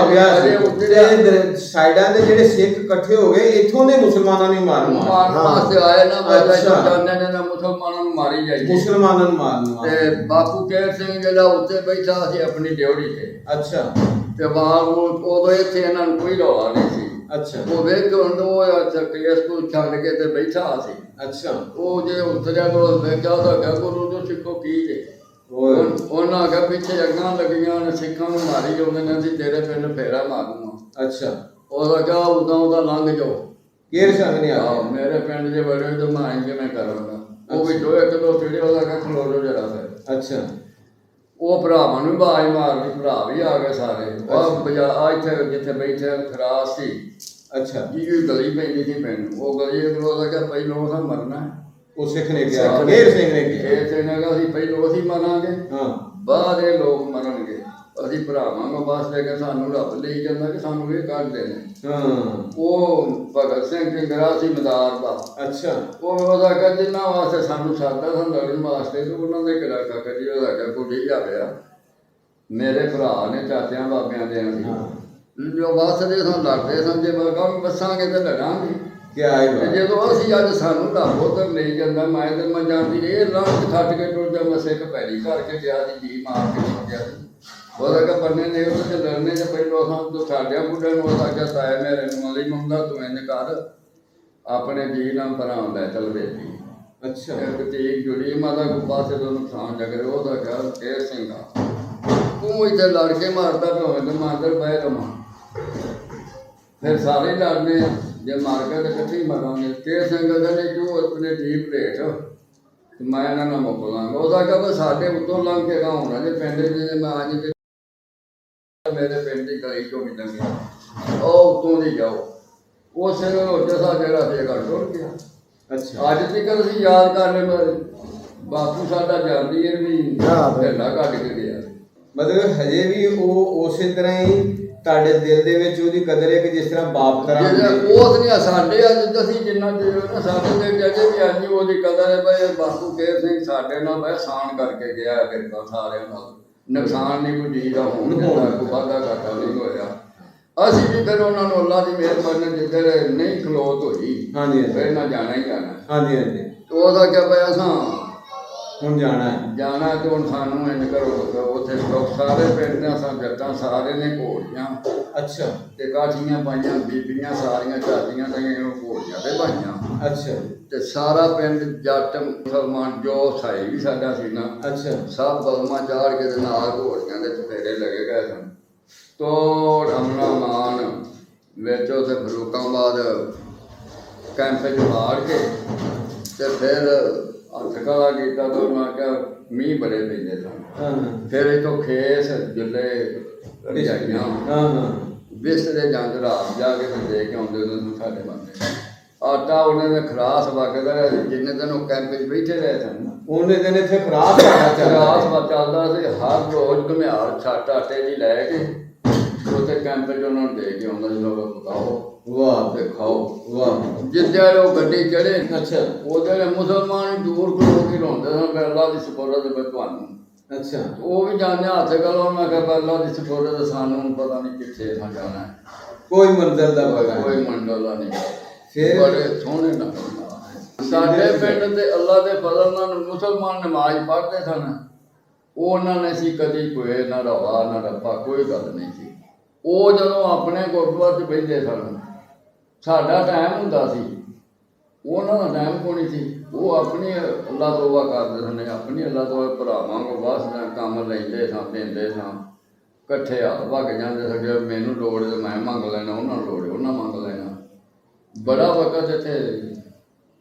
ਤੇ ਸਾਈਡਾਂ ਦੇ ਜਿਹੜੇ ਸਿੱਖ ਇਕੱਠੇ ਹੋ ਗਏ, ਇੱਥੋਂ ਦੇ ਮੁਸਲਮਾਨਾਂ ਨੂੰ ਮਾਰਨ ਵਾਸਤੇ ਆਏ ਨਾ। ਅੱਛਾ। ਜਾਣੇ ਨੇ ਮੁਸਲਮਾਨਾਂ ਨੂੰ ਮਾਰੀ ਜਾਈਏ। ਮੁਸਲਮਾਨਾਂ ਨੂੰ ਮਾਰਨ ਤੇ ਬਾਪੂ ਕੇਰ ਸਿੰਘ ਜਿਹੜਾ ਉੱਤੇ ਬੈਠਾ ਸੀ ਆਪਣੀ ਡਿਉੜੀ ਤੇ। ਅੱਛਾ, ਤੇ ਬਾਹਰ ਉਦੋਂ ਇੱਥੇ ਇਹਨਾਂ ਨੂੰ ਕੋਈ ਰੌਲਾ ਨਹੀਂ ਸੀ। ਅੱਛਾ, ਉਹ ਵੇਖ ਹੁਣ ਉਹ ਕੇਸ ਨੂੰ ਛੱਡ ਕੇ ਤੇ ਬੈਠਾ ਸੀ। ਅੱਛਾ, ਉਹ ਜੇ ਉਤਰਿਆ ਕੋਲ ਵੇਖਿਆ ਉਹਦਾ ਕਿਹਾ ਗੁਰੂ ਤੋਂ ਸਿੱਖੋ ਕੀ ਜੇ। ਉਹਨਾਂ ਆਖਿਆ ਪਿੱਛੇ ਅੱਗਾਂ ਲੱਗੀਆਂ ਨੇ ਸਿੱਖਾਂ ਨੂੰ ਮਾਰੀ ਜਾਂਦੇ ਨੇ, ਅਸੀਂ ਤੇਰੇ ਪਿੰਡ ਫੇਰਾ ਮਾਰੂਗਾ। ਅੱਛਾ, ਉਹਦਾ ਕਿਹਾ ਉਦਾਂ ਉਹਦਾ ਲੰਘ ਜਾਓ। ਕੇਰ ਸਿੰਘ ਨੇ ਆ ਮੇਰੇ ਪਿੰਡ ਦੇ ਬੜੇ ਤੇ ਮੈਂ ਕਿਵੇਂ ਕਰਾਂਗਾ। ਉਹ ਵੀ ਦੋ ਇੱਕ ਦੋ ਚਿੜੇ ਉਹਦਾ ਕਿਹਾ ਖਲੋ ਜਾਓ ਜਰਾ ਫਿਰ। ਅੱਛਾ, ਉਹ ਭਰਾਵਾਂ ਨੂੰ ਬਾਜ ਮਾਰਦੀ, ਭਰਾ ਵੀ ਆ ਗਏ ਸਾਰੇ। ਉਹ ਬਜਾ ਇੱਥੇ ਜਿੱਥੇ ਬੈਠੇ ਖਰਾਸ ਸੀ। ਅੱਛਾ, ਇਹ ਗਲੀ ਪੈਂਦੀ ਸੀ ਪਿੰਡ। ਉਹ ਗਲੀ ਉਹਦਾ ਕਿਹਾ ਪਹਿਲੋਂ ਉਹਦਾ ਮਰਨਾ ਹੈ। ਉਹ ਸਿੱਖ ਨੇ ਕਿਹਾ, ਕੇਰ ਸਿੰਘ ਨੇ ਕਿਹਾ। ਕੇਰ ਸਿੰਘ ਨੇ ਕਿਹਾ ਅਸੀਂ ਪਹਿਲੋਂ ਅਸੀਂ ਮਰਾਂਗੇ, ਹਾਂ, ਬਾਅਦ ਇਹ ਲੋਕ ਮਰਨਗੇ। ਅਸੀਂ ਭਰਾਵਾਂ ਨੂੰ ਵਾਸਤੇ ਕਿ ਸਾਨੂੰ ਰੱਬ ਲਈ ਜਾਂਦਾ ਕਿ ਸਾਨੂੰ ਇਹ ਕੱਢਦੇ ਨੇ। ਹਾਂ ਉਹ ਭਗਤ ਸਿੰਘ ਕਿੰਗਰਾ ਸੀ ਮਦਾਰ ਦਾ। ਅੱਛਾ ਉਹ ਉਹਦਾ ਕਹ ਜਿੰਨਾ ਵਾਸਤੇ ਸਾਨੂੰ ਸਾਦਾ ਸਾਨੂੰ ਲੜਨ ਵਾਸਤੇ ਤੇ ਉਹਨਾਂ ਦੇ ਕਿਹੜਾ ਕਾਕਾ ਜੀ ਉਹਦਾ ਕਹ ਕੁੜੀ ਆ ਗਿਆ ਮੇਰੇ ਭਰਾ ਨੇ ਚਾਚਿਆਂ ਬਾਬਿਆਂ ਦੇ ਅਸੀਂ ਜੋ ਵਾਸਤੇ ਸਾਨੂੰ ਲੜਦੇ ਸਨ ਜੇ ਵਰਗਾ ਵੀ ਬਸਾਂਗੇ ਤੇ ਲੜਾਂਗੇ। ਕੀ ਆਈ ਤੇ ਜਦੋਂ ਅਸੀਂ ਅੱਜ ਸਾਨੂੰ ਰੱਬ ਉੱਧਰ ਲਈ ਜਾਂਦਾ ਮੈਂ ਤੇ ਮੈਂ ਜਾਂਦੀ ਇਹ ਲਾਂਘ ਛੱਡ ਕੇ ਟੁਰ ਜਾ ਮੈਂ ਸਿੱਖ ਪੈੜੀ ਕਰਕੇ ਗਿਆ ਸੀ ਜੀ ਮਾਰ ਕੇ ਟੁਰ ਗਿਆ ਸੀ। ਉਹਦਾ ਕਹ ਬੰਨੇ ਨੇ ਉਹਦੇ ਲੜਨੇ ਚ ਪਹਿਲੋਂ ਸਾਨੂੰ ਸਾਡਿਆਂ ਬੁੱਢੇ ਨੂੰ ਉਹਦਾ ਕਿਹਾ ਤਾਇਆ ਮੇਰੇ ਨੂੰ ਮਲੀ ਮੰਗਦਾ ਤੂੰ ਇੰਝ ਕਰ ਆਪਣੇ ਜੀ ਨਾਲ ਭਰਾ ਲੈ ਚੱਲ ਵੇਚੀ। ਅੱਛਾ ਇੱਕ ਚੀਜ਼ ਜੁੜੀ ਮਾਤਾ ਕੋ ਪਾਸੇ ਤੋਂ ਨੁਕਸਾਨ ਜਗ ਰਿਹਾ ਉਹਦਾ ਕਿਹਾ ਕੇਰ ਸਿੰਘ ਆ ਤੂੰ ਇੱਥੇ ਲੜ ਕੇ ਮਾਰਦਾ ਭਾਵੇਂ ਤੇ ਮਾਦਰ ਬਹਿ ਰਵਾਂ ਫਿਰ ਸਾਰੇ ਲੜਨੇ ਆ ਜੇ ਮਾਰ ਕੇ ਤੇ ਇਕੱਠੇ ਹੀ ਮਰਾਂਗੇ। ਕੇਰ ਸਿੰਘ ਕਹਿੰਦੇ ਕਿਉਂ ਆਪਣੇ ਜੀਪ ਭੇਟ ਤੇ ਮੈਂ ਇਹਨਾਂ ਨਾਲ ਮੁੱਕ ਲਾਂਗਾ। ਉਹਦਾ ਕਹਿੰਦਾ ਸਾਡੇ ਉੱਤੋਂ ਲੰਘ ਕੇ ਗਾਉਣਾ ਜੇ ਪਿੰਡ ਦੇ ਮੈਂ ਅੱਜ ਤੇ ਮੇਰੇ ਪਿੰਡ ਦੀ ਗਲੀ ਚੋਂ ਨਹੀਂ ਲੰਘਿਆ ਉਹ ਉੱਤੋਂ ਦੀ ਜਾਓ ਉਹ ਸਿੰਘ ਜਸਾ ਜਿਹੜਾ ਸੀ ਘਰ ਟੁੱਟ ਗਿਆ। ਅੱਛਾ ਅੱਜ ਤੱਕ ਅਸੀਂ ਯਾਦ ਕਰ ਲੈ ਬਾਪੂ ਸਾਡਾ ਜਾਂਦੀ ਹੈ ਵੀ ਢੱਲਾ ਕੱਢ ਕੇ ਗਿਆ। ਮਤਲਬ ਹਜੇ ਵੀ ਉਹ ਉਸੇ ਤਰ੍ਹਾਂ ਹੀ ਤੁਹਾਡੇ ਦਿਲ ਦੇ ਵਿੱਚ ਉਹਦੀ ਕਦਰ ਹੈ ਕਿ ਜਿਸ ਤਰ੍ਹਾਂ ਬਾਪ ਤਰ੍ਹਾਂ ਉਹ ਨਹੀਂ ਸਾਡੇ ਅੱਜ ਅਸੀਂ ਜਿੰਨਾ ਨਾ ਸਾਡੇ ਦੇ ਜੱਜੇ ਵੀ ਅੱਜ ਉਹਦੀ ਕਦਰ ਹੈ ਬਈ ਬਾਪੂ ਕੇਰ ਸਿੰਘ ਸਾਡੇ ਨਾਲ ਬਈ ਸਾਨ ਕਰਕੇ ਗਿਆ ਕਿਰਪਾ ਸਾਰਿਆਂ ਨਾਲ ਨੁਕਸਾਨ ਨਹੀਂ ਕੋਈ ਜੀ ਦਾ ਹੋਣ ਦਿੰਦਾ ਕੋਈ ਵਾਧਾ ਘਾਟਾ ਨਹੀਂ ਹੋਇਆ। ਅਸੀਂ ਵੀ ਫਿਰ ਉਹਨਾਂ ਨੂੰ ਅੱਲਾ ਦੀ ਮਿਹਰਬਾਨੀ ਜਿੱਧਰ ਨਹੀਂ ਖਲੋਤ ਹੋਈ ਹਾਂਜੀ ਫਿਰ ਨਾ ਜਾਣਾ ਹੀ ਜਾਣਾ। ਹਾਂਜੀ ਹਾਂਜੀ ਉਹਦਾ ਕਿਹਾ ਪਿਆ ਅਸਾਂ ਹੁਣ ਜਾਣਾ ਤੇ ਹੁਣ ਸਾਨੂੰ ਇੰਝ ਕਰੋ ਉੱਥੇ ਲੋਕ ਸਾਰੇ ਪਿੰਡ ਦੇ ਅਸਾਂ ਜੱਟਾਂ ਸਾਰੇ ਨੇ ਘੋੜੀਆਂ ਅੱਛਾ ਤੇ ਕਾਠੀਆਂ ਪਾਈਆਂ ਬੀਬੀਆਂ ਸਾਰੀਆਂ ਝਾਦੀਆਂ ਤੇ ਘੋੜੀਆਂ ਤੇ ਪਾਈਆਂ। ਅੱਛਾ ਤੇ ਸਾਰਾ ਪਿੰਡ ਜੱਟ ਮੁਸਲਮਾਨ ਜੋ ਸਾਈ ਵੀ ਸਾਡਾ ਸੀ ਨਾ ਅੱਛਾ ਸਭ ਬਲਮਾ ਚਾੜ ਕੇ ਤੇ ਨਾਲ ਘੋੜੀਆਂ ਦੇ ਚਪੇੜੇ ਲੱਗੇ ਗਏ ਸਨ। ਤੋੜ ਅਮਨਾ ਮਾਨ ਵਿੱਚ ਉੱਥੇ ਫਰੂਕਾਬਾਦ ਕੈਂਪ 'ਚ ਮਾਰ ਕੇ ਤੇ ਫਿਰ ਹੱਥ ਕਾਲਾ ਕੀਤਾ ਤਾਂ ਉਹਨਾਂ ਕਿਹਾ ਮੀਂਹ ਬੜੇ ਪੈਂਦੇ ਸਨ। ਫਿਰ ਇੱਥੋਂ ਖੇਸ ਜੁੱਲੇ ਰਜਾਈਆਂ ਬਿਸਤਰੇ ਜੰਗ ਰਾਤ ਜਾ ਕੇ ਤੇ ਦੇ ਕੇ ਆਉਂਦੇ ਉਹਨੂੰ ਸਾਡੇ ਬੰਦੇ ਆਟਾ ਉਹਨਾਂ ਨੇ ਖਰਾਸ ਵਗਦਾ ਰਿਹਾ ਜਿੰਨੇ ਦਿਨ ਉਹ ਕੈਂਪ 'ਚ ਬੈਠੇ ਰਹੇ ਸਨ ਉਹਨੇ ਦਿਨ ਇੱਥੇ ਖਰਾਸ ਚੱਲਦਾ ਸੀ। ਹਰ ਰੋਜ਼ ਘੁਮਿਆਰ ਛੱਟ ਆਟੇ ਦੀ ਲੈ ਕੇ ਉੱਥੇ ਕੈਂਪ 'ਚ ਉਹਨਾਂ ਨੂੰ ਦੇ ਕੇ ਆਉਂਦਾ ਸੀ ਲੋਕ ਪਕਾਓ ਵਾਹ ਤੇ ਖਾਓ। ਵਾਹ ਜਿੱਦਾਂ ਉਹ ਗੱਡੀ ਚੜੇ ਅੱਛਾ ਉਹਦੇ ਮੁਸਲਮਾਨ ਦੂਰ ਖਲੋ ਕੇ ਰੋਂਦੇ ਸਨ ਅੱਲਾ ਦੀ ਸਪੋਰਟ ਦੇ ਤੁਹਾਨੂੰ। ਅੱਛਾ ਉਹ ਵੀ ਜਾਣਿਆ ਹੱਥ ਗਲੋਂ ਮੈਂ ਕਿਹਾ ਅੱਲਾ ਦੀ ਸਪੋਰਟ ਦੇ ਸਾਨੂੰ ਪਤਾ ਨਹੀਂ ਕਿੱਥੇ ਥਾਂ ਜਾਣਾ ਹੈ ਕੋਈ ਮੰਜ਼ਿਲ ਦਾ ਪਤਾ ਕੋਈ ਮੰਡਲਾ ਨਹੀਂ। ਫਿਰ ਬੜੇ ਸੋਹਣੇ ਨੰਬਰ ਸਾਡੇ ਪਿੰਡ ਤੇ ਅੱਲਾ ਦੇ ਫਜ਼ਲ ਨਾਲ ਮੁਸਲਮਾਨ ਨਮਾਜ਼ ਪੜ੍ਹਦੇ ਸਨ। ਉਹਨਾਂ ਨੇ ਸੀ ਕਦੀ ਕੋਈ ਨਾ ਰਵਾ ਨਾ ਰੱਪਾ ਕੋਈ ਗੱਲ ਨਹੀਂ ਸੀ। ਉਹ ਜਦੋਂ ਆਪਣੇ ਗੁਰਦੁਆਰੇ 'ਚ ਬੈਠਦੇ ਸਨ ਸਾਡਾ ਟਾਈਮ ਹੁੰਦਾ ਸੀ ਉਹਨਾਂ ਦਾ ਟਾਈਮ ਕੋਈ ਸੀ। ਉਹ ਆਪਣੀ ਅੱਲਾ ਤੋਬਾ ਕਰਦੇ ਸਨ ਆਪਣੀ ਅੱਲਾ ਤੋਬਾ ਭਰਾਵਾਂ ਕੋਲ ਵਾਸਨਾ ਕੰਮ ਲੈਂਦੇ ਸਾਂ ਦਿੰਦੇ ਸਾਂ ਇਕੱਠੇ ਹੱਥ ਵਗ ਜਾਂਦੇ ਸਨ। ਮੈਨੂੰ ਲੋੜ ਤੇ ਮੈਂ ਮੰਗ ਲੈਣਾ ਉਹਨਾਂ ਨੂੰ ਲੋੜ ਉਹਨਾਂ ਮੰਗ ਲੈਣਾ। ਬੜਾ ਵਕਤ ਇੱਥੇ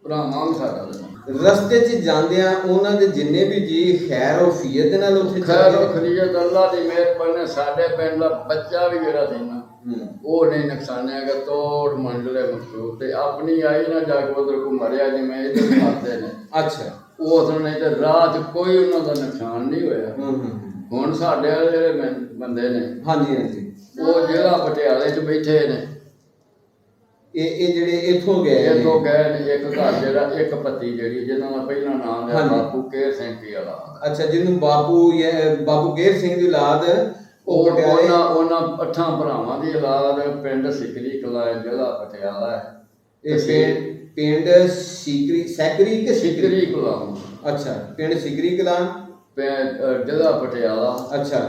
ਭਰਾਵਾਂ ਵੀ ਸਾਡਾ ਰਸਤੇ 'ਚ ਜਾਂਦਿਆਂ ਉਹਨਾਂ ਦੇ ਜਿੰਨੇ ਵੀ ਜੀ ਖੈਰ ਵਫੀਅਤ ਨਾਲ ਉੱਥੇ ਖੈਰ ਖਰੀਅਤ ਅੱਲਾ ਦੀ ਮਿਹਰਬਾਨੀ ਸਾਡੇ ਪਿੰਡ ਦਾ ਬੱਚਾ ਵੀ ਜਿਹੜਾ ਸੀ ਨਾ ਉਹ ਨਹੀਂ ਨੁਕਸਾਨਿਆ ਕਿ ਤੋੜ ਮੰਡਲੇ ਮਖਸੂਸ ਤੇ ਆਪਣੀ ਆਈ ਨਾ ਜਾ ਕੇ ਉਧਰ ਕੋ ਮਰਿਆ ਜਿਵੇਂ ਇਹਦੇ ਖਾਤੇ ਨੇ। ਅੱਛਾ ਉਹ ਨਹੀਂ ਤੇ ਰਾਤ ਕੋਈ ਉਹਨਾਂ ਦਾ ਨੁਕਸਾਨ ਨਹੀਂ ਹੋਇਆ। ਹੁਣ ਸਾਡੇ ਵਾਲੇ ਜਿਹੜੇ ਬੰਦੇ ਨੇ ਹਾਂਜੀ ਹਾਂਜੀ ਉਹ ਜਿਹੜਾ ਪਟਿਆਲੇ 'ਚ ਬੈਠੇ ਨੇ ਇਹ ਜਿਹੜੇ ਇੱਥੋਂ ਗਏ ਨੇ ਇੱਕ ਘਰ ਜਿਹੜਾ ਇੱਕ ਪੱਤੀ ਜਿਹੜੀ ਜਿਹਨਾਂ ਦਾ ਪਹਿਲਾ ਨਾਮ ਹੈ ਬਾਪੂ ਕੇਰ ਸਿੰਘ ਦੀ ਔਲਾਦ। ਅੱਛਾ ਜਿਹਨੂੰ ਬਾਪੂ ਕੇਰ ਸਿੰਘ ਦੀ ਔਲਾਦ ਉਹ ਉਹਨਾਂ 8 ਭਰਾਵਾਂ ਦੀ ਔਲਾਦ ਪਿੰਡ ਸਿਕਰੀ ਕਲਾ ਜ਼ਿਲ੍ਹਾ ਪਟਿਆਲਾ ਹੈ। ਇਹ ਪਿੰਡ ਸਿਕਰੀ ਕਲਾ ਅੱਛਾ ਪਿੰਡ ਸਿਕਰੀ ਕਲਾ ਜ਼ਿਲ੍ਹਾ ਪਟਿਆਲਾ ਅੱਛਾ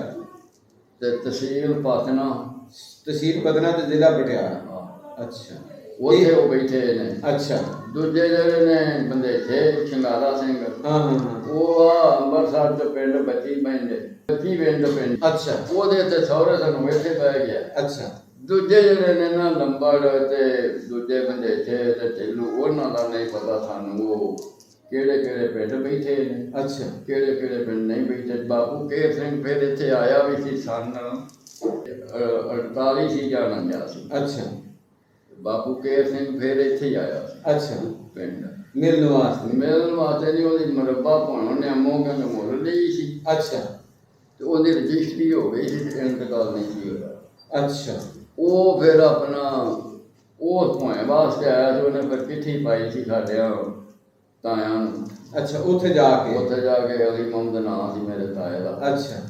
ਤੇ ਤਹਿਸੀਲ ਪਤਨਾ ਤੇ ਜ਼ਿਲ੍ਹਾ ਪਟਿਆਲਾ ਅੱਛਾ ਉੱਥੇ ਉਹ ਬੈਠੇ ਨੇ। ਅੱਛਾ ਦੂਜੇ ਜਿਹੜੇ ਨੇ ਬੰਦੇ ਥੇ ਸ਼ਿੰਗਾਰਾ ਸਿੰਘ ਉਹ ਅੰਮ੍ਰਿਤਸਰ ਦੇ ਪਿੰਡ ਬੱਚੀ ਪਿੰਡ ਅੱਛਾ ਉਹਦੇ ਤੇ ਸਹੁਰੇ ਸਾਨੂੰ ਇੱਥੇ ਪੈ ਗਿਆ। ਅੱਛਾ ਦੂਜੇ ਜਿਹੜੇ ਨੇ ਨਾ ਲੰਬੜ ਤੇ ਦੂਜੇ ਬੰਦੇ ਥੇ ਤੇ ਢਿੱਲੂ ਉਹਨਾਂ ਦਾ ਨਹੀਂ ਪਤਾ ਸਾਨੂੰ ਉਹ ਕਿਹੜੇ ਪਿੰਡ ਬੈਠੇ ਨੇ ਅੱਛਾ ਕਿਹੜੇ ਪਿੰਡ ਨਹੀਂ ਬੈਠੇ। ਬਾਪੂ ਕੇਰ ਸਿੰਘ ਫਿਰ ਇੱਥੇ ਆਇਆ ਵੀ ਸੀ ਸਨ 48 ਸੀ ਜਾਂ 49 ਸੀ। ਅੱਛਾ ਬਾਪੂ ਕੇਰ ਸਿੰਘ ਫਿਰ ਇੱਥੇ ਹੀ ਆਇਆ ਸੀ ਅੱਛਾ ਪਿੰਡ ਮਿਲਣ ਵਾਸਤੇ ਨਹੀਂ ਉਹਦੀ ਮੁਰੱਬਾ ਪਾਉਣ ਨੇ ਅੰਮੋ ਕਹਿੰਦੇ ਮੁੱਲ ਲਈ ਸੀ। ਅੱਛਾ ਤੇ ਉਹਦੀ ਰਜਿਸਟਰੀ ਹੋ ਗਈ ਸੀ ਤੇ ਇੰਤਕਾਲ ਨਹੀਂ ਸੀ ਹੋਇਆ। ਅੱਛਾ ਉਹ ਫਿਰ ਆਪਣਾ ਉਹ ਭੋਏ ਵਾਸਤੇ ਆਇਆ ਤੇ ਉਹਨੇ ਫਿਰ ਚਿੱਠੀ ਪਾਈ ਸੀ ਸਾਡਿਆਂ ਤਾਇਆਂ ਨੂੰ। ਅੱਛਾ ਉੱਥੇ ਜਾ ਕੇ ਉੱਥੇ ਜਾ ਕੇ ਅਲੀ ਮੁਹੰਮਦ ਨਾਂ ਸੀ ਮੇਰੇ ਤਾਏ ਦਾ। ਅੱਛਾ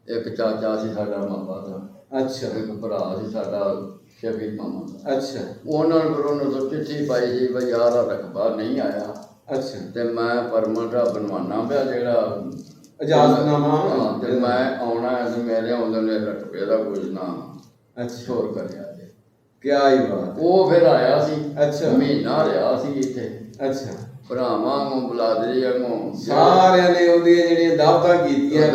ਇੱਕ ਚਾਚਾ ਸੀ ਸਾਡਾ ਮਾਪਾ ਦਾ, ਅੱਛਾ ਇੱਕ ਭਰਾ ਸੀ ਸਾਡਾ ਸ਼ਫੀ ਮਾਮਾ ਦਾ। ਅੱਛਾ ਉਹਨਾਂ ਨੂੰ ਫਿਰ ਉਹਨੂੰ ਤੋਂ ਚਿੱਠੀ ਪਾਈ ਜੀ ਬਈ ਯਾਰ ਆਹ ਰਕਬਾ ਨਹੀਂ ਆਇਆ ਅੱਛਾ ਤੇ ਮੈਂ ਪਰਮਿਟ ਬਣਵਾਉਣਾ ਪਿਆ ਜਿਹੜਾ ਇਜਾਜ਼ਤਨਾਮਾ। ਹਾਂ, ਤੇ ਮੈਂ ਆਉਣਾ ਹੈ ਤੇ ਮੇਰੇ ਆਉਂਦੇ ਨੇ ਰਕਬੇ ਦਾ ਕੁਝ ਨਾ ਅੱਛਾ ਸ਼ੋਰ ਕਰਿਆ ਜੇ। ਕਿਆ ਹੀ ਬਾਤ। ਉਹ ਫਿਰ ਆਇਆ ਸੀ। ਅੱਛਾ। ਮਹੀਨਾ ਰਿਹਾ ਸੀ ਇੱਥੇ। ਅੱਛਾ ਭਰਾਵਾਂ ਨੂੰ ਬਲਾਦਰੀ ਵਾਂਗੂ ਸਾਰਿਆਂ ਨੇ ਉਹਦੀਆਂ ਜਿਹੜੀਆਂ ਦਾਵਤਾਂ ਕੀਤੀਆਂ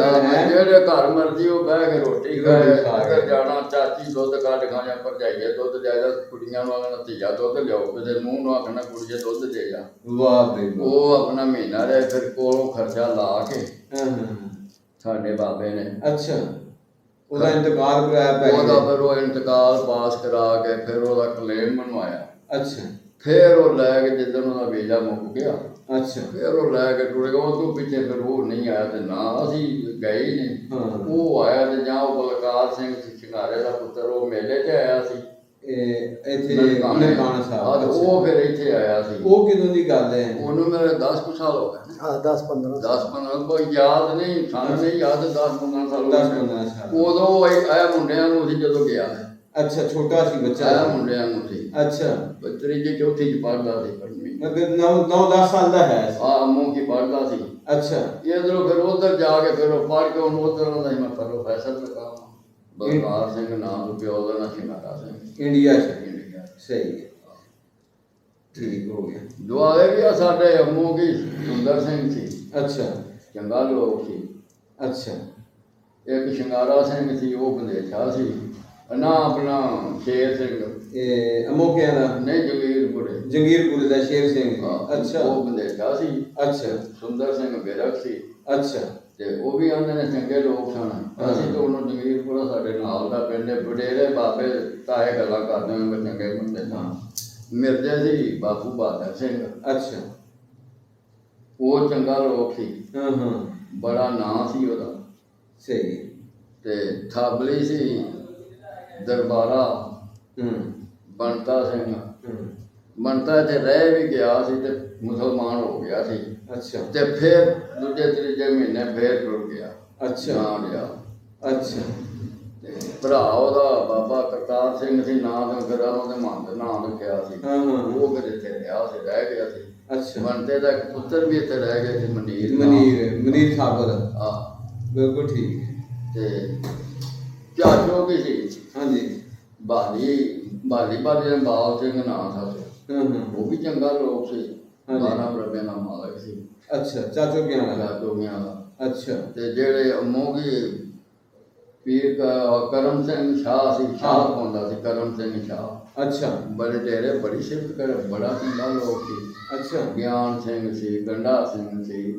ਜਿਹੜੇ ਘਰ ਮਰਜੀ ਉਹ ਬਹਿ ਕੇ ਰੋਟੀ ਖਾਏ। ਰੋਟੀ ਖਾ ਕੇ। ਅਗਰ ਜਾਣਾ ਚਾਚੀ ਦੁੱਧ ਕੱਢ ਖਾਣਾ, ਭਰਜਾਈਏ ਦੁੱਧ ਦੇ ਜਾ, ਕੁੜੀਆਂ ਨੂੰ ਆਖਣਾ ਧੀਆ ਦੁੱਧ ਲਿਆਓ, ਕਿਸੇ ਮੂੰਹ ਨੂੰ ਆਖਣਾ ਕੁੜੀਏ ਦੁੱਧ ਦੇ ਜਾ। ਵਾਹ ਬਈ ਵਾਹ। ਉਹ ਆਪਣਾ ਮਹੀਨਾ ਰਿਹਾ ਫਿਰ ਕੋਲੋਂ ਖਰਚਾ ਲਾ ਕੇ ਹਾਂ। ਸਾਡੇ ਬਾਬੇ ਨੇ ਅੱਛਾ ਉਹਦਾ ਇੰਤਕਾਲ ਕਰਾਇਆ ਉਹਦਾ ਪਹਿਲੇ। ਫਿਰ ਉਹ ਇੰਤਕਾਲ ਪਾਸ ਕਰਾ ਕੇ ਫਿਰ ਉਹਦਾ ਕਲੇਮ ਬਣਵਾਇਆ। ਅੱਛਾ ਫਿਰ ਉਹ ਲੈ ਕੇ ਜਿੱਦਣ ਉਹਦਾ ਵੀਜ਼ਾ ਮੁੱਕ ਗਿਆ ਅੱਛਾ ਫਿਰ ਉਹ ਲੈ ਕੇ ਟੁਰ ਗਿਆ। ਉਹ ਤੋਂ ਪਿੱਛੇ ਫਿਰ ਉਹ ਨਹੀਂ ਆਇਆ ਤੇ ਨਾ ਅਸੀਂ ਗਏ ਹੀ ਨਹੀਂ। ਹਾਂ। ਉਹ ਆਇਆ ਤੇ ਜਾਂ ਉਹ ਬਲਕਾਰ ਸਿੰਘ ਸੀ ਸ਼ਿੰਗਾਰੇ ਦਾ ਪੁੱਤਰ, ਉਹ ਮੇਲੇ ਤੇ ਆਇਆ ਸੀ ਇਹ ਇੱਥੇ ਨਨਕਾਣੇ ਨਨਕਾਣਾ ਸਾਹਿਬ। ਤੇ ਉਹ ਫਿਰ ਇੱਥੇ ਆਇਆ ਸੀ। ਉਹ ਕਿਦੋਂ ਦੀ ਗੱਲ ਹੈ? ਉਹਨੂੰ ਮੇਰੇ 10 ਕੁ ਸਾਲ ਹੋ ਗਏ। ਹਾਂ 10-15 10-15 ਕੋਈ ਯਾਦ ਨਹੀਂ, ਸਾਨੂੰ ਨਹੀਂ ਯਾਦ 10-15 ਸਾਲ ਹੋ ਗਏ। 10-15 ਸਾਲ। ਉਦੋਂ ਇਹ ਮੁੰਡਿਆਂ ਨੂੰ ਸੀ ਜਦੋਂ ਗਿਆ ਹੈ। ਅੱਛਾ ਛੋਟਾ ਸੀ ਬੱਚਾ। ਇਹ ਮੁੰਡਿਆਂ ਨੂੰ ਸੀ। ਅੱਛਾ ਤੀਜੀ ਚੌਥੀ ਚ ਪੜ੍ਹਦਾ ਸੀ ਪੰਜਵੀਂ। ਮਤਲਬ 9-10 ਸਾਲ ਦਾ ਹੈ। ਆ ਮੂੰਹ ਕੀ ਪੜ੍ਹਦਾ ਸੀ। ਅੱਛਾ ਇਧਰੋਂ ਫਿਰ ਉਧਰ ਜਾ ਕੇ ਫਿਰ ਉਹ ਪੜ੍ਹ ਕੇ ਉਹਨੂੰ ਉਧਰ ਦਾ ਮੈਂ ਪ੍ਰੋਫੈਸਰ ਲਗਾ ਬਲਕਾਰ ਸਿੰਘ ਨਾਮ ਤੋਂ ਪਿਓ ਦਾ ਨਾਂ ਸ਼ਿੰਗਾਰਾ ਸਿੰਘ। ਇੰਡੀਆ ਚ। ਇੰਡੀਆ। ਸਹੀ ਹੈ ਠੀਕ ਹੋ ਗਿਆ। ਦੁਆਲੇ ਵੀ ਆ ਸਾਡੇ ਅੰਮੂ ਕੀ ਸੁੰਦਰ ਸਿੰਘ ਸੀ, ਅੱਛਾ ਚੰਗਾ ਲੋਕ ਸੀ। ਅੱਛਾ ਇੱਕ ਸ਼ਿੰਗਾਰਾ ਸਿੰਘ ਸੀ, ਉਹ ਬੰਦੇਸ਼ਾ ਸੀ ਨਾ ਆਪਣਾ ਸ਼ੇਰ ਸਿੰਘ ਇਹ ਅਮੋਕਿਆਂ ਦਾ ਨਹੀਂ ਜਗੀਰਪੁਰੇ ਜੰਗੀਰਪੁਰ ਦਾ ਸ਼ੇਰ ਸਿੰਘ। ਅੱਛਾ ਉਹ ਬੰਦੇਸ਼ਾ ਸੀ। ਅੱਛਾ ਸੁੰਦਰ ਸਿੰਘ ਬੇਰਕ ਸੀ ਅੱਛਾ ਤੇ ਉਹ ਵੀ ਆਂਦੇ ਨੇ ਚੰਗੇ ਲੋਕ ਸਨ। ਅਸੀਂ ਤਾਂ ਉਹਨੂੰ ਜਗੀਰਪੁਰਾ ਸਾਡੇ ਨਾਲ ਦਾ ਪਿੰਡ ਹੈ। ਵਡੇਰੇ ਬਾਬੇ ਤਾਏ ਗੱਲਾਂ ਕਰਦੇ ਨੇ ਚੰਗੇ ਬੰਦੇ ਸਨ। ਮਿਰਜ਼ੇ ਸੀ ਬਾਪੂ ਬਹਾਦਰ ਸਿੰਘ, ਅੱਛਾ ਉਹ ਚੰਗਾ ਲੋਕ ਸੀ। ਹਾਂ ਹਾਂ ਬੜਾ ਨਾਂ ਸੀ ਉਹਦਾ। ਸਹੀ ਤੇ ਥਾਬਲੀ ਸੀ ਦਰਬਾਰਾ ਹੂੰ ਬੰਤਾ ਸਿੰਘ। ਹੂੰ ਬੰਤਾ ਇੱਥੇ ਰਹਿ ਵੀ ਗਿਆ ਸੀ ਤੇ ਮੁਸਲਮਾਨ ਹੋ ਗਿਆ ਸੀ ਅੱਛਾ ਤੇ ਫਿਰ ਦੂਜੇ ਤੀਜੇ ਮਹੀਨੇ ਫੇਰ ਟੁਰ ਗਿਆ। ਅੱਛਾ ਨਾਂ ਲਿਆ। ਅੱਛਾ ਤੇ ਭਰਾ ਉਹਦਾ ਬਾਬਾ ਕਰਤਾਰ ਸਿੰਘ ਸੀ ਨਾਂ ਦੇ, ਫਿਰ ਉਹਦੇ ਮਾਂ ਦਾ ਨਾਂ ਰੱਖਿਆ ਸੀ। ਹਾਂ ਹਾਂ ਉਹ ਫਿਰ ਇੱਥੇ ਰਿਹਾ ਸੀ, ਰਹਿ ਗਿਆ ਸੀ। ਅੱਛਾ ਬੰਤੇ ਦਾ ਇੱਕ ਪੁੱਤਰ ਵੀ ਇੱਥੇ ਰਹਿ ਗਿਆ ਸੀ ਮਨੀਰ ਨਾਂ। ਮਨੀਰ ਸਾਬਰ। ਆਹ ਬਿਲਕੁਲ ਠੀਕ ਹੈ। ਤੇ ਚਾਚੋ ਵੀ ਸੀ ਹਾਂਜੀ ਬਾਲੀ ਦੇ ਬਾਲ ਸਿੰਘ ਨਾਂ ਸੀ। ਹਾਂ ਹਾਂ ਉਹ ਵੀ ਚੰਗਾ ਲੋਕ ਸੀ। ਹਾਂਜੀ। 12 ਰੁਪਏ ਦਾ ਮਾਲਕ ਸੀ ਅੱਛਾ ਚਾਚੋ ਕਿਆ ਨਾਮ ਹੈ? ਚਾਚੋਗੀਆਂ ਦਾ। ਅੱਛਾ ਤੇ ਜਿਹੜੇ ਮੋਗੀ ਪੀਰ ਕਰਮ ਸਿੰਘ ਸ਼ਾਹ ਸੀ, ਸ਼ਾਹ ਪਾਉਂਦਾ ਸੀ ਕਰਮ ਸਿੰਘ ਸ਼ਾਹ। ਅੱਛਾ ਬੜੇ ਤੇਰੇ ਬੜੀ ਸਿਫਤ ਕਰ, ਬੜਾ ਚੰਗਾ ਲੋਕ ਸੀ। ਅੱਛਾ ਗਿਆਨ ਸਿੰਘ ਸੀ, ਗੰਡਾ ਸਿੰਘ ਸੀ,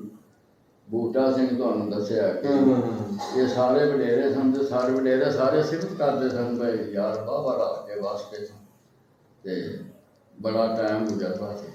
ਬੂਟਾ ਸਿੰਘ ਤੁਹਾਨੂੰ ਦੱਸਿਆ ਕਿ ਹਾਂ ਹਾਂ ਹਾਂ ਇਹ ਸਾਰੇ ਵਡੇਰੇ ਸਨ ਤੇ ਸਾਰੇ ਵਡੇਰੇ ਸਾਰੇ ਸਿਫਤ ਕਰਦੇ ਸਨ ਬਈ ਯਾਰ ਬਾਬਾ ਰਾਜ ਕੇ ਵਾਸਤੇ ਤੇ ਬੜਾ ਟਾਈਮ ਗੁਜ਼ਰਦਾ ਸੀ।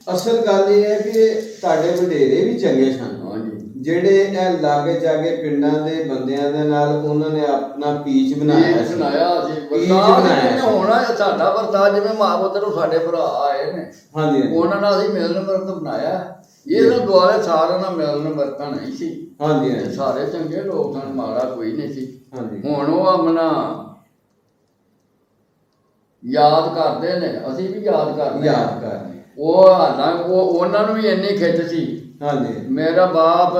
ਅਸਲ ਗੱਲ ਇਹ ਹੈ ਕਿ ਤੁਹਾਡੇ ਵਡੇਰੇ ਵੀ ਚੰਗੇ ਸਨ। ਹਾਂਜੀ ਜਿਹੜੇ ਇਹ ਲਾਗੇ ਜਾਗੇ ਪਿੰਡਾਂ ਦੇ ਬੰਦਿਆਂ ਦੇ ਨਾਲ ਉਹਨਾਂ ਨੇ ਆਪਣਾ ਪੀਚ ਬਣਾਇਆ ਸੀ। ਬਣਾਇਆ ਸੀ ਪੀਚ ਵਰਤਾਜ ਬਣਾਇਆ ਜਿਵੇਂ ਸੀ। ਹੋਣਾ ਹੈ ਸਾਡਾ ਵਰਤਾਜ, ਜਿਵੇਂ ਮਾਂ ਪੁੱਤਰ ਨੂੰ ਸਾਡੇ ਭਰਾ ਆਏ ਨੇ ਹਾਂਜੀ ਹਾਂਜੀ ਉਹਨਾਂ ਨਾਲ ਅਸੀਂ ਮਿਲਣ ਵਰਤ ਬਣਾਇਆ। ਇਹਨਾਂ ਦੁਆਲੇ ਸਾਰਿਆਂ ਨਾਲ ਮਿਲਣ ਵਰਤਣ ਨਹੀਂ ਸੀ। ਹਾਂਜੀ ਤੇ ਹਾਂਜੀ ਸਾਰੇ ਚੰਗੇ ਲੋਕ ਸਨ, ਮਾੜਾ ਕੋਈ ਨਹੀਂ ਸੀ। ਹਾਂਜੀ ਹੁਣ ਉਹ ਆਪਣਾ ਯਾਦ ਕਰਦੇ ਨੇ, ਅਸੀਂ ਵੀ ਯਾਦ ਕਰਦੇ ਯਾਦ ਕਰਨੀ। ਉਹ ਹਾਲਾਂਕਿ ਉਹਨਾਂ ਨੂੰ ਵੀ ਇੰਨੀ ਖਿੱਚ ਸੀ। ਹਾਂਜੀ ਮੇਰਾ ਬਾਪ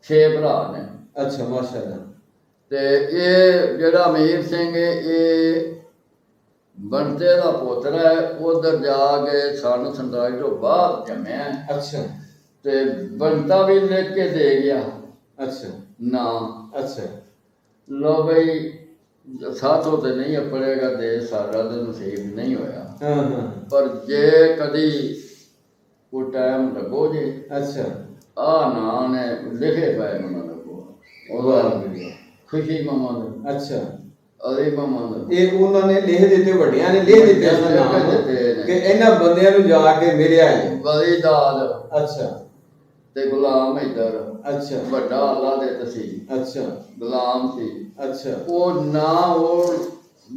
6 ਭਰਾ ਨੇ ਅੱਛਾ ਮਾਸ਼ਾਅੱਲਾ। ਤੇ ਇਹ ਜਿਹੜਾ ਅਮੀਰ ਸਿੰਘ ਇਹ ਬੰਤੇ ਦਾ ਪੁੱਤਰ ਹੈ। ਉਧਰ ਜਾ ਕੇ ਸਨ 47 ਤੋਂ ਬਾਅਦ ਜੰਮਿਆ ਅੱਛਾ ਤੇ ਬੰਤਾ ਵੀ ਲਿਖ ਕੇ ਦੇ ਗਿਆ ਅੱਛਾ ਨਾ। ਅੱਛਾ ਲੋ ਬਈ ਸਾਥੋਂ ਤੇ ਨਹੀਂ ਪੜੇਗਾ ਦੇਸ਼ ਸਾਰਾ ਤੇ ਨਸੀਬ ਨਹੀਂ ਹੋਇਆ। ਹਾਂ ਹਾਂ ਪਰ ਜੇ ਕਦੀ ਉਹ ਟਾਈਮ ਲੱਗੋ ਜੇ ਅੱਛਾ ਆ ਨਾਂ ਨੇ ਲਿਖੇ ਪਏ ਮਨਾਂ ਲੱਗੋ ਉਹਦਾ ਖੁਸ਼ੀ ਮਾਮਾ ਦਾ ਅੱਛਾ ਅਰੇ ਮਾਮਾ ਦਾ ਇਹ ਉਹਨਾਂ ਨੇ ਲਿਖ ਦਿੱਤੇ, ਵੱਡਿਆਂ ਨੇ ਲਿਖ ਦਿੱਤੇ ਸਨ ਨਾਮ ਕਿ ਇਹਨਾਂ ਬੰਦਿਆਂ ਨੂੰ ਜਾ ਕੇ ਮਿਲਿਆ ਹੈ। ਬਲੀ ਦਾਦ ਅੱਛਾ ਤੇ ਗੁਲਾਮ ਇੱਧਰ ਅੱਛਾ ਵੱਡਾ ਅੱਲਾ ਦੇ ਤਸੀਹ ਅੱਛਾ ਗੁਲਾਮ ਸੀ। ਅੱਛਾ ਉਹ ਨਾ ਉਹ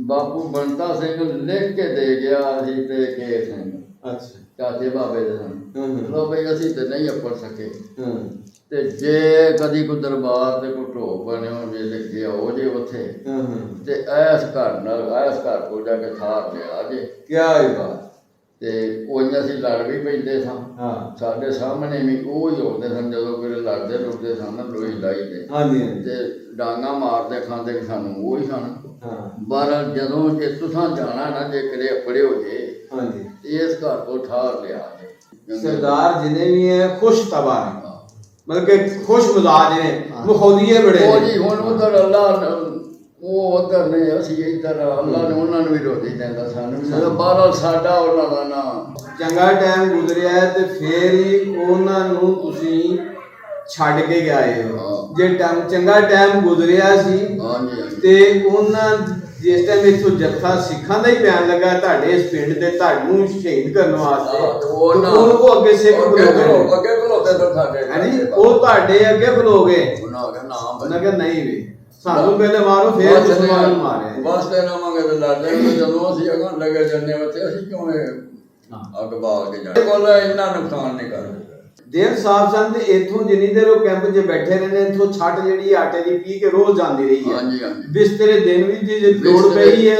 ਬਾਪੂ ਬੰਤਾ ਸਿੰਘ ਲਿਖ ਕੇ ਦੇ ਗਿਆ ਸੀ ਤੇ ਕੇ ਸਿੰਘ ਅੱਛਾ ਚਾਚੇ ਬਾਬੇ ਦੇ ਸਨ। ਹੂੰ ਲੋ ਬਈ ਅਸੀਂ ਤੇ ਨਹੀਂ ਪੜ ਸਕੇ ਹੂੰ ਤੇ ਜੇ ਕਦੀ ਕੋਈ ਦਰਬਾਰ ਤੇ ਕੋਈ ਢੋਕ ਬਣਿਆ ਜੇ ਲਿਖਿਆ ਉਹ ਜੇ ਉੱਥੇ ਹੂੰ ਤੇ ਐਸ ਘਰ ਨਾਲ ਐਸ ਘਰ ਕੋਲ ਜਾ ਕੇ ਥਾਰ ਲਿਆ ਜੇ ਕੀ ਹੈ ਬਾਤ ਤੇ ਉਹ ਅਸੀਂ ਲੜ ਵੀ ਪੈਂਦੇ ਸਾਂ। ਹਾਂ ਸਾਡੇ ਸਾਹਮਣੇ ਵੀ ਉਹ ਹੀ ਹੁੰਦੇ ਸਨ ਜਦੋਂ ਕਿਤੇ ਲੜਦੇ ਲੁੜਦੇ ਸਨ ਲੋਈ ਲਾਈ ਤੇ ਹਾਂਜੀ ਹਾਂਜੀ ਤੇ ਡਾਂਗਾ ਮਾਰਦੇ ਖਾਂਦੇ ਸਾਨੂੰ ਉਹ ਹੀ ਸਨ। ਹਾਂ ਪਰ ਜਦੋਂ ਜੇ ਤੁਸੀਂ ਜਾਣਾ ਨਾ ਜੇ ਕਿਤੇ ਅਪੜੇ ਹੋ ਜੇ ਹਾਂਜੀ ਤੇ ਇਸ ਘਰ ਕੋਲ ਠਾਰ ਲਿਆ ਜੇ। ਸਰਦਾਰ ਜਿਨੇ ਵੀ ਹੈ ਖੁਸ਼ ਤਬਾਹ ਨੇ ਮਤਲਬ ਕਿ ਖੁਸ਼ ਮਿਜ਼ਾਜ ਨੇ ਮਖੌਲੀਏ ਬੜੇ ਉਹ ਨੇ। ਜੀ ਹੁਣ ਉਧਰ ਅੱਲਾ ਉਹ ਉਧਰ ਨੇ ਅਸੀਂ ਇੱਧਰ ਅੱਲਾ ਨੇ ਉਹਨਾਂ ਨੂੰ ਵੀ ਰੋਟੀ ਦਿੰਦਾ ਸਾਨੂੰ ਵੀ ਬਾਹਰ ਸਾਡਾ ਉਹਨਾਂ ਦਾ ਨਾਮ ਚੰਗਾ ਟਾਈਮ ਗੁਜ਼ਰਿਆ ਹੈ ਤੇ ਫੇਰ ਹੀ ਉਹਨਾਂ ਨੂੰ ਤੁਸੀਂ ਛੱਡ ਕੇ ਗਏ ਹੋ। ਜੇ ਚੰਗਾ ਟਾਈਮ ਗੁਜ਼ਰਿਆ ਸੀ ਹਾਂਜੀ ਹਾਂਜੀ ਤੇ ਉਹਨਾਂ ਜਿਸ ਟਾਈਮ ਇੱਥੋਂ ਜੱਥਾ ਸਿੱਖਾਂ ਦਾ ਹੀ ਪੈਣ ਲੱਗਾ ਤੁਹਾਡੇ ਇਸ ਪਿੰਡ ਤੇ ਤੁਹਾਨੂੰ ਸ਼ਹੀਦ ਕਰਨ ਵਾਸਤੇ ਉਹਨਾਂ ਕੋ ਅੱਗੇ ਸਿੱਖ ਖਲੋਗੇ ਅੱਗੇ ਖਲੋਤੇ ਫਿਰ ਸਾਡੇ ਹਾਂਜੀ ਉਹ ਤੁਹਾਡੇ ਅੱਗੇ ਖਲੋਗੇ ਉਹਨਾਂ ਦਾ ਨਾਮ ਉਹਨਾਂ ਕਹਿੰਦਾ ਨਹੀਂ ਵੀ ਸਾਨੂੰ ਪਹਿਲੇ ਮਾਰੋ ਫੇਰ ਮੁਸਲਮਾਨ ਨੂੰ ਮਾਰਿਆ ਬਸ ਤੇ ਨਾ ਮੰਗੇ ਤੇ ਲੜਦੇ ਨੇ ਜਦੋਂ ਅਸੀਂ ਅਗਾਂ ਲੱਗੇ ਜੰਨੇ ਉੱਤੇ ਅਸੀਂ ਕਿਉਂ ਅੱਗ ਬਾਲ ਕੇ ਜਾਣੇ ਕੋਲ ਇੰਨਾ ਨੁਕਸਾਨ ਨਹੀਂ ਕਰਦੇ। ਦੇਵ ਸਾਹਿਬ ਸਨ ਤੇ ਇੱਥੋਂ ਜਿੰਨੀ ਦੇਰ ਉਹ ਕੈਂਪ 'ਚ ਬੈਠੇ ਰਹੇ ਨੇ ਇੱਥੋਂ ਛੱਟ ਜਿਹੜੀ ਆਟੇ ਦੀ ਪੀ ਕੇ ਰੋਜ਼ ਜਾਂਦੀ ਰਹੀ ਹੈ। ਹਾਂਜੀ ਹਾਂਜੀ ਬਿਸਤਰੇ ਦਿਨ ਵੀ ਜੇ ਲੋੜ ਪਈ ਹੈ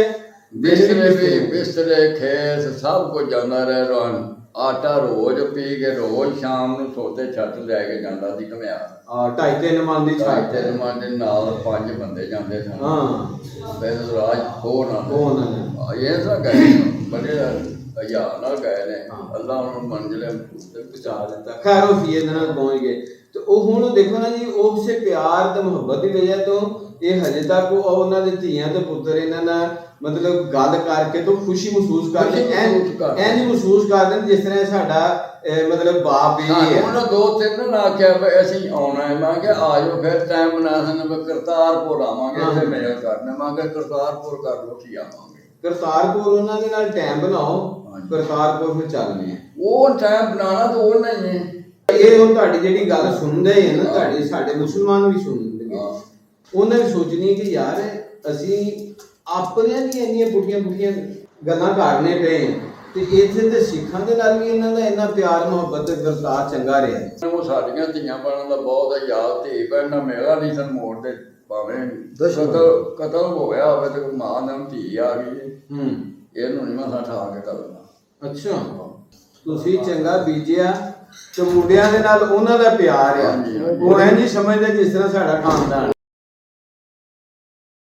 ਬਿਸਤਰੇ ਖੇਸ ਸਭ ਕੁਝ ਜਾਂਦਾ ਰਿਹਾ ਰੋਣ ਆਟਾ ਰੋਜ਼ ਪੀ ਕੇ ਰੋਜ਼ ਸ਼ਾਮ ਨੂੰ ਸੋਤੇ ਛੱਟ ਲੈ ਕੇ ਜਾਂਦਾ ਸੀ ਘਮਿਆਰ। 2.5-3 ਮਨ ਦੀ ਛੱਟ ਤੇ ਰਮਾਨ ਦੇ ਨਾਲ 5 ਬੰਦੇ ਜਾਂਦੇ ਸਨ। ਹਾਂ ਬੈਦ ਰਾਜ ਹੋ ਨਾ ਇਹ ਤਾਂ ਗਏ ਬੜੇ ਹਜ਼ਾਰ ਨਾਲ ਗਏ ਨੇ ਅੱਲਾ ਉਹਨਾਂ ਨੂੰ ਮੰਜ਼ਿਲ ਤੇ ਪਹੁੰਚਾ ਦਿੱਤਾ। ਖੈਰ ਉਹ ਸੀ ਇਹਨਾਂ ਨਾਲ ਪਹੁੰਚ ਗਏ ਤੇ ਉਹ ਹੁਣ ਦੇਖੋ ਨਾ ਜੀ ਉਸੇ ਪਿਆਰ ਤੇ ਮੁਹੱਬਤ ਦੀ ਵਜ੍ਹਾ ਤੋਂ ਇਹ ਹਜੇ ਤੱਕ ਉਹ ਉਹਨਾਂ ਦੇ ਧੀਆਂ ਤੇ ਪੁੱਤਰ ਇਹਨਾਂ ਨਾਲ ਮਤਲਬ ਗੱਲ ਕਰਕੇ ਤੋਂ ਖੁਸ਼ੀ ਮਹਿਸੂਸ ਕਰਦੇ ਐਂ ਨਹੀਂ ਮਹਿਸੂਸ ਕਰਦੇ ਜਿਸ ਤਰ੍ਹਾਂ ਸਾਡਾ ਮਤਲਬ ਬਾਪ ਹੀ ਹੈ। ਉਹਨਾਂ 2-3 ਨਾ ਆਖਿਆ ਵੀ ਅਸੀਂ ਆਉਣਾ ਹੈ। ਮੈਂ ਕਿਹਾ ਆ ਜਾਓ ਫਿਰ ਟਾਈਮ ਬਣਾ ਸਾਨੂੰ ਕਰਤਾਰਪੁਰ ਆਵਾਂਗੇ ਤੇ ਮੇਰਾ ਕਰਨਾ। ਮੈਂ ਕਿਹਾ ਕਰਤਾਰਪੁਰ ਕਰ ਲੋ ਕੀ ਆਵਾਂਗੇ ਕਰਤਾਰਪੁਰ ਉਹਨਾਂ ਦੇ ਨਾਲ ਟਾਈਮ ਬਣਾਓ ਕਰਤਾਰਪੁਰ ਫਿਰ ਚੱਲਨੇ ਆ। ਉਹ ਟਾਈਮ ਬਣਾਉਣਾ ਤਾਂ ਉਹ ਨਹੀਂ ਹੈ। ਇਹ ਹੁਣ ਤੁਹਾਡੀ ਜਿਹੜੀ ਗੱਲ ਸੁਣਦੇ ਹੈ ਨਾ ਤੁਹਾਡੇ ਸਾਡੇ ਮੁਸਲਮਾਨ ਵੀ ਸੁਣਨਗੇ ਉਹਨਾਂ ਵੀ ਸੋਚਣੀ ਕਿ ਯਾਰ ਅਸੀਂ ਆਪਣੀਆਂ ਦੀਆਂ ਇੰਨੀਆਂ ਪੁੱਠੀਆਂ ਗੱਲਾਂ ਕਰਨੇ ਪਏ ਤੇ ਇੱਥੇ ਤੇ ਸਿੱਖਾਂ ਦੇ ਨਾਲ ਵੀ ਇਹਨਾਂ ਦਾ ਇੰਨਾ ਪਿਆਰ ਮੁਹੱਬਤ ਤੇ ਵਰਤਾਅ ਚੰਗਾ ਰਿਹਾ। ਉਹ ਸਾਡੀਆਂ ਧੀਆਂ ਬਣਨ ਦਾ ਬਹੁਤ ਯਾਦ ਧੀ ਭੈਣ ਮੇਰਾ ਨਹੀਂ ਸਨ ਮੋੜ ਦੇ ਭਾਵੇਂ ਕਤਲ ਹੋਇਆ ਹੋਵੇ ਤੇ ਮਾਂ ਨਾਲ ਧੀ ਆ ਗਈ ਇਹਨੂੰ ਨਹੀਂ ਮੈਂ ਠਾ ਕੇ ਕਰਨਾ। ਅੱਛਾ ਤੁਸੀਂ ਚੰਗਾ ਬੀਜਿਆ ਤੇ ਮੁੰਡਿਆਂ ਦੇ ਨਾਲ ਉਹਨਾਂ ਦਾ ਪਿਆਰ ਆ ਉਹ ਐ ਨਹੀਂ ਸਮਝਦੇ ਜਿਸ ਤਰ੍ਹਾਂ ਸਾਡਾ ਖਾਨਦਾਨ।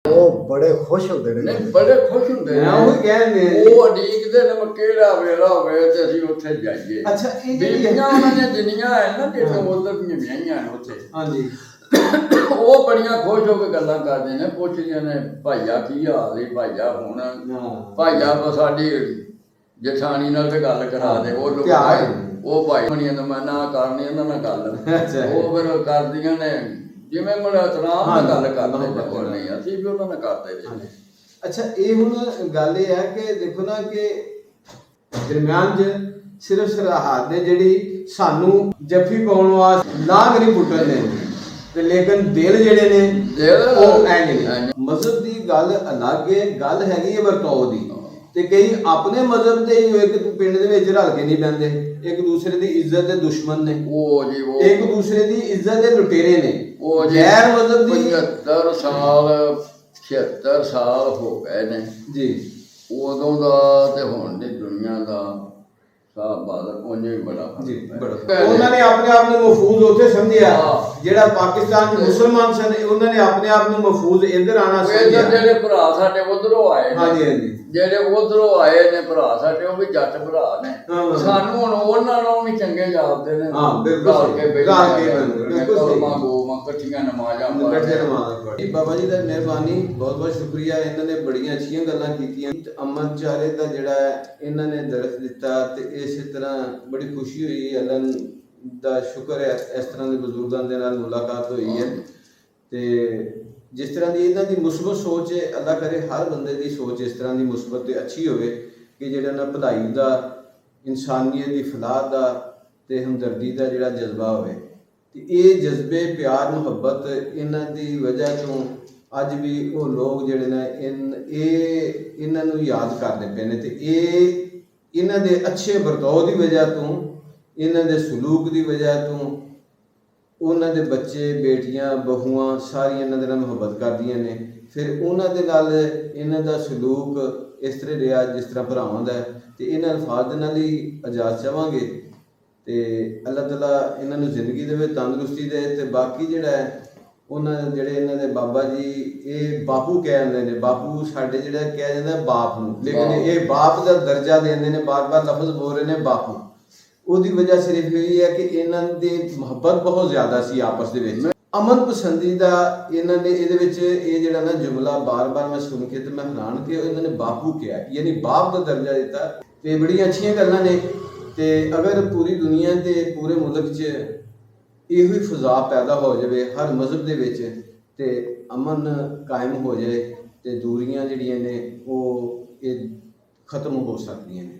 ਉਹ ਬੜੇ ਖੁਸ਼ ਹੁੰਦੇ ਨੇ ਨਹੀਂ ਬੜੇ ਖੁਸ਼ ਹੁੰਦੇ ਨੇ ਉਹ ਕਹਿੰਦੇ ਉਹ ਉਡੀਕਦੇ ਨੇ ਕਿਹੜਾ ਵੇਲਾ ਹੋਵੇ ਤੇ ਅਸੀਂ ਉੱਥੇ ਜਾਈਏ। ਅੱਛਾ ਇਹ ਬੀਬੀਆਂ ਉਹਨਾਂ ਦੀਆਂ ਜਿੰਨੀਆਂ ਹੈ ਨਾ ਜਿਹੜੀਆਂ ਉਧਰ ਦੀਆਂ ਵਿਆਹੀਆਂ ਨੇ ਉੱਥੇ ਹਾਂਜੀ ਉਹ ਬੜੀਆਂ ਖੁਸ਼ ਹੋ ਕੇ ਗੱਲਾਂ ਕਰਦੇ ਨੇ ਪੁੱਛਦੀਆਂ ਨੇ ਭਾਈਆ ਕੀ ਹਾਲ ਹੈ ਭਾਈਆ ਹੁਣ ਭਾਈਆ ਸਾਡੀ ਜਠਾਣੀ ਨਾਲ ਤੇ ਗੱਲ ਕਰਾ ਦੇ ਉਹ ਲੋਕ ਉਹ ਭਾਈ ਬਣੀਆਂ ਤਾਂ ਮੈਂ ਨਾ ਕਰਨੀ ਉਹਨਾਂ ਨਾਲ ਗੱਲ ਉਹ ਫਿਰ ਕਰਦੀਆਂ ਨੇ ਜਿਵੇਂ ਮੇਰਾ ਤਰਾਮ ਨਾਲ ਗੱਲ ਕਰਦੇ ਨੇ ਨਹੀਂ ਅਸੀਂ ਵੀ ਉਹਨਾਂ ਨਾਲ ਕਰਦੇ ਨੇ। ਅੱਛਾ ਇਹ ਹੁਣ ਗੱਲ ਇਹ ਹੈ ਕਿ ਦੇਖੋ ਨਾ ਕਿ ਦਰਮਿਆਨ 'ਚ ਸਿਰਫ ਸਰਹੱਦ ਦੇ ਜਿਹੜੀ ਸਾਨੂੰ ਜੱਫੀ ਪਾਉਣ ਵਾਸਤੇ ਲਾਗ ਨਹੀਂ ਪੁੱਟਣ ਦੇ ਤੇ ਲੇਕਿਨ ਦਿਲ ਜਿਹੜੇ ਨੇ ਉਹ ਐ ਨਹੀਂ। ਮਜ਼ਹਬ ਦੀ ਗੱਲ ਅਲੱਗ ਹੈ ਗੱਲ ਹੈਗੀ ਹੈ ਵਰਤਾਓ ਦੀ ਤੇ ਕਈ ਆਪਣੇ ਮਜ਼ਹਬ ਦੇ ਹੀ ਹੋਏ ਕਿ ਤੂੰ ਪਿੰਡ ਦੇ ਵਿੱਚ ਰਲ ਕੇ ਨਹੀਂ ਬੈਂਦੇ ਇੱਕ ਦੂਸਰੇ ਦੀ ਇੱਜ਼ਤ ਦੇ ਦੁਸ਼ਮਣ ਨੇ ਉਹ ਜੀ ਉਹ ਇੱਕ ਦੂਸਰੇ ਦੀ ਇੱਜ਼ਤ ਦੇ ਲੁਟੇਰੇ ਨੇ ਉਹ ਗੈਰ ਮਜ਼ਹਬ ਦੀ 76 ਸਾਲ ਹੋ ਗਏ ਨੇ ਜੀ ਉਦੋਂ ਦਾ ਤੇ ਹੁਣ ਦੀ ਦੁਨੀਆ ਦਾ ਸਾਬ ਬਾਦਲ ਉਹਨੇ ਵੀ ਬੜਾ ਜੀ ਬੜਾ ਉਹਨਾਂ ਨੇ ਆਪਣੇ ਆਪ ਨੂੰ ਮਹਫੂਜ਼ ਉੱਥੇ ਸਮਝਿਆ ਜਿਹੜਾ ਪਾਕਿਸਤਾਨ ਦੇ ਮੁਸਲਮਾਨ ਸਨ ਉਹਨਾਂ ਨੇ ਆਪਣੇ ਆਪ ਨੂੰ ਮਹਫੂਜ਼ ਇੱਧਰ ਆਣਾ ਸਮਝਿਆ। ਜਿਹੜੇ ਭਰਾ ਸਾਡੇ ਉਧਰੋਂ ਆਏ ਹਾਂਜੀ ਹਾਂਜੀ ਜਿਹੜੇ ਉਧਰੋਂ ਆਏ ਨੇ ਭਰਾ ਸਾਡੇ ਉਹ ਵੀ ਜੱਟ ਭਰਾ ਨੇ ਸਾਨੂੰ ਹੁਣ ਉਹਨਾਂ ਨੂੰ ਵੀ ਚੰਗੇ ਜਾਪਦੇ ਨੇ। ਹਾਂ ਬਿਲਕੁਲ ਇਕੱਠੀਆਂ ਨਮਾਜ਼ਾਂ ਬਾਬਾ ਜੀ ਦਾ ਮਿਹਰਬਾਨੀ ਬਹੁਤ ਬਹੁਤ ਸ਼ੁਕਰੀਆ। ਇਹਨਾਂ ਨੇ ਬੜੀਆਂ ਅੱਛੀਆਂ ਗੱਲਾਂ ਕੀਤੀਆਂ। ਅਮਨ ਚਾਰੇ ਦਾ ਜਿਹੜਾ ਇਹਨਾਂ ਨੇ ਦਰਸ ਦਿੱਤਾ ਤੇ ਇਸੇ ਤਰ੍ਹਾਂ ਬੜੀ ਖੁਸ਼ੀ ਹੋਈ। ਅੱਲਾ ਦਾ ਸ਼ੁਕਰ ਹੈ ਇਸ ਤਰ੍ਹਾਂ ਦੇ ਬਜ਼ੁਰਗਾਂ ਦੇ ਨਾਲ ਮੁਲਾਕਾਤ ਹੋਈ ਹੈ ਤੇ ਜਿਸ ਤਰ੍ਹਾਂ ਦੀ ਇਹਨਾਂ ਦੀ ਮੁਸਬਤ ਸੋਚ ਹੈ ਅੱਲਾ ਕਰੇ ਹਰ ਬੰਦੇ ਦੀ ਸੋਚ ਇਸ ਤਰ੍ਹਾਂ ਦੀ ਮੁਸਬਤ ਤੇ ਅੱਛੀ ਹੋਵੇ ਕਿ ਜਿਹੜਾ ਨਾ ਭਲਾਈ ਦਾ ਇਨਸਾਨੀਅਤ ਦੀ ਫਲਾਹ ਦਾ ਤੇ ਹਮਦਰਦੀ ਦਾ ਜਿਹੜਾ ਜਜ਼ਬਾ ਹੋਵੇ ਤੇ ਇਹ ਜਜ਼ਬੇ ਪਿਆਰ ਮੁਹੱਬਤ ਇਹਨਾਂ ਦੀ ਵਜ੍ਹਾ ਤੋਂ ਅੱਜ ਵੀ ਉਹ ਲੋਕ ਜਿਹੜੇ ਨੇ ਇਹਨਾਂ ਨੂੰ ਯਾਦ ਕਰਦੇ ਪਏ ਨੇ। ਤੇ ਇਹ ਇਹਨਾਂ ਦੇ ਅੱਛੇ ਵਰਤਾਓ ਦੀ ਵਜ੍ਹਾ ਤੋਂ, ਇਹਨਾਂ ਦੇ ਸਲੂਕ ਦੀ ਵਜ੍ਹਾ ਤੋਂ ਉਹਨਾਂ ਦੇ ਬੱਚੇ ਬੇਟੀਆਂ ਬਹੂਆਂ ਸਾਰੀਆਂ ਇਹਨਾਂ ਦੇ ਨਾਲ ਮੁਹੱਬਤ ਕਰਦੀਆਂ ਨੇ। ਫਿਰ ਉਹਨਾਂ ਦੇ ਨਾਲ ਇਹਨਾਂ ਦਾ ਸਲੂਕ ਇਸ ਤਰ੍ਹਾਂ ਰਿਹਾ ਜਿਸ ਤਰ੍ਹਾਂ ਭਰਾਵਾਂ ਦਾ। ਤੇ ਇਹਨਾਂ ਅਲਫਾਜ਼ ਦੇ ਨਾਲ ਹੀ ਇਜਾਜ਼ਤ ਚਾਹਾਂਗੇ ਤੇ ਅੱਲਾਹ ਤਾਲਾ ਇਹਨਾਂ ਨੂੰ ਜ਼ਿੰਦਗੀ ਦੇਵੇ, ਤੰਦਰੁਸਤੀ ਦੇ। ਤੇ ਬਾਕੀ ਜਿਹੜਾ ਹੈ ਉਹਨਾਂ ਜਿਹੜੇ ਇਹਨਾਂ ਦੇ ਬਾਬਾ ਜੀ ਇਹ ਬਾਪੂ ਕਹਿ ਜਾਂਦੇ ਨੇ, ਬਾਪੂ ਸਾਡੇ ਜਿਹੜਾ ਕਿਹਾ ਜਾਂਦਾ ਬਾਪ ਨੂੰ, ਲੇਕਿਨ ਇਹ ਬਾਪ ਦਾ ਦਰਜਾ ਦਿੰਦੇ ਨੇ, ਬਾਰ-ਬਾਰ ਲਫ਼ਜ਼ ਬੋਲ ਰਹੇ ਨੇ ਬਾਪੂ। ਉਹਦੀ ਵਜ੍ਹਾ ਸਿਰਫ ਇਹ ਹੈ ਕਿ ਇਹਨਾਂ ਦੀ ਮੁਹੱਬਤ ਬਹੁਤ ਜ਼ਿਆਦਾ ਸੀ ਆਪਸ ਦੇ ਵਿੱਚ, ਅਮਨ ਪਸੰਦੀਦਾ। ਇਹਨਾਂ ਨੇ ਇਹਦੇ ਵਿੱਚ ਇਹ ਜਿਹੜਾ ਨਾ ਜੁਮਲਾ ਬਾਰ-ਬਾਰ ਮੈਂ ਸੁਣ ਕੇ ਤੇ ਮੈਂ ਹੈਰਾਨ ਕਿ ਇਹਨਾਂ ਨੇ ਬਾਪੂ ਕਿਹਾ, ਯਾਨੀ ਬਾਪ ਦਾ ਦਰਜਾ ਦਿੱਤਾ। ਤੇ ਬੜੀਆਂ ਅੱਛੀਆਂ ਗੱਲਾਂ ਨੇ। ਤੇ ਅਗਰ ਪੂਰੀ ਦੁਨੀਆ ਤੇ ਪੂਰੇ ਮੁਲਕ 'ਚ ਇਹੋ ਹੀ ਫਜ਼ਾ ਪੈਦਾ ਹੋ ਜਾਵੇ ਹਰ ਮਜ਼ਹਬ ਦੇ ਵਿੱਚ, ਤੇ ਅਮਨ ਕਾਇਮ ਹੋ ਜਾਏ ਤੇ ਦੂਰੀਆਂ ਜਿਹੜੀਆਂ ਨੇ ਉਹ ਇਹ ਖਤਮ ਹੋ ਸਕਦੀਆਂ ਨੇ।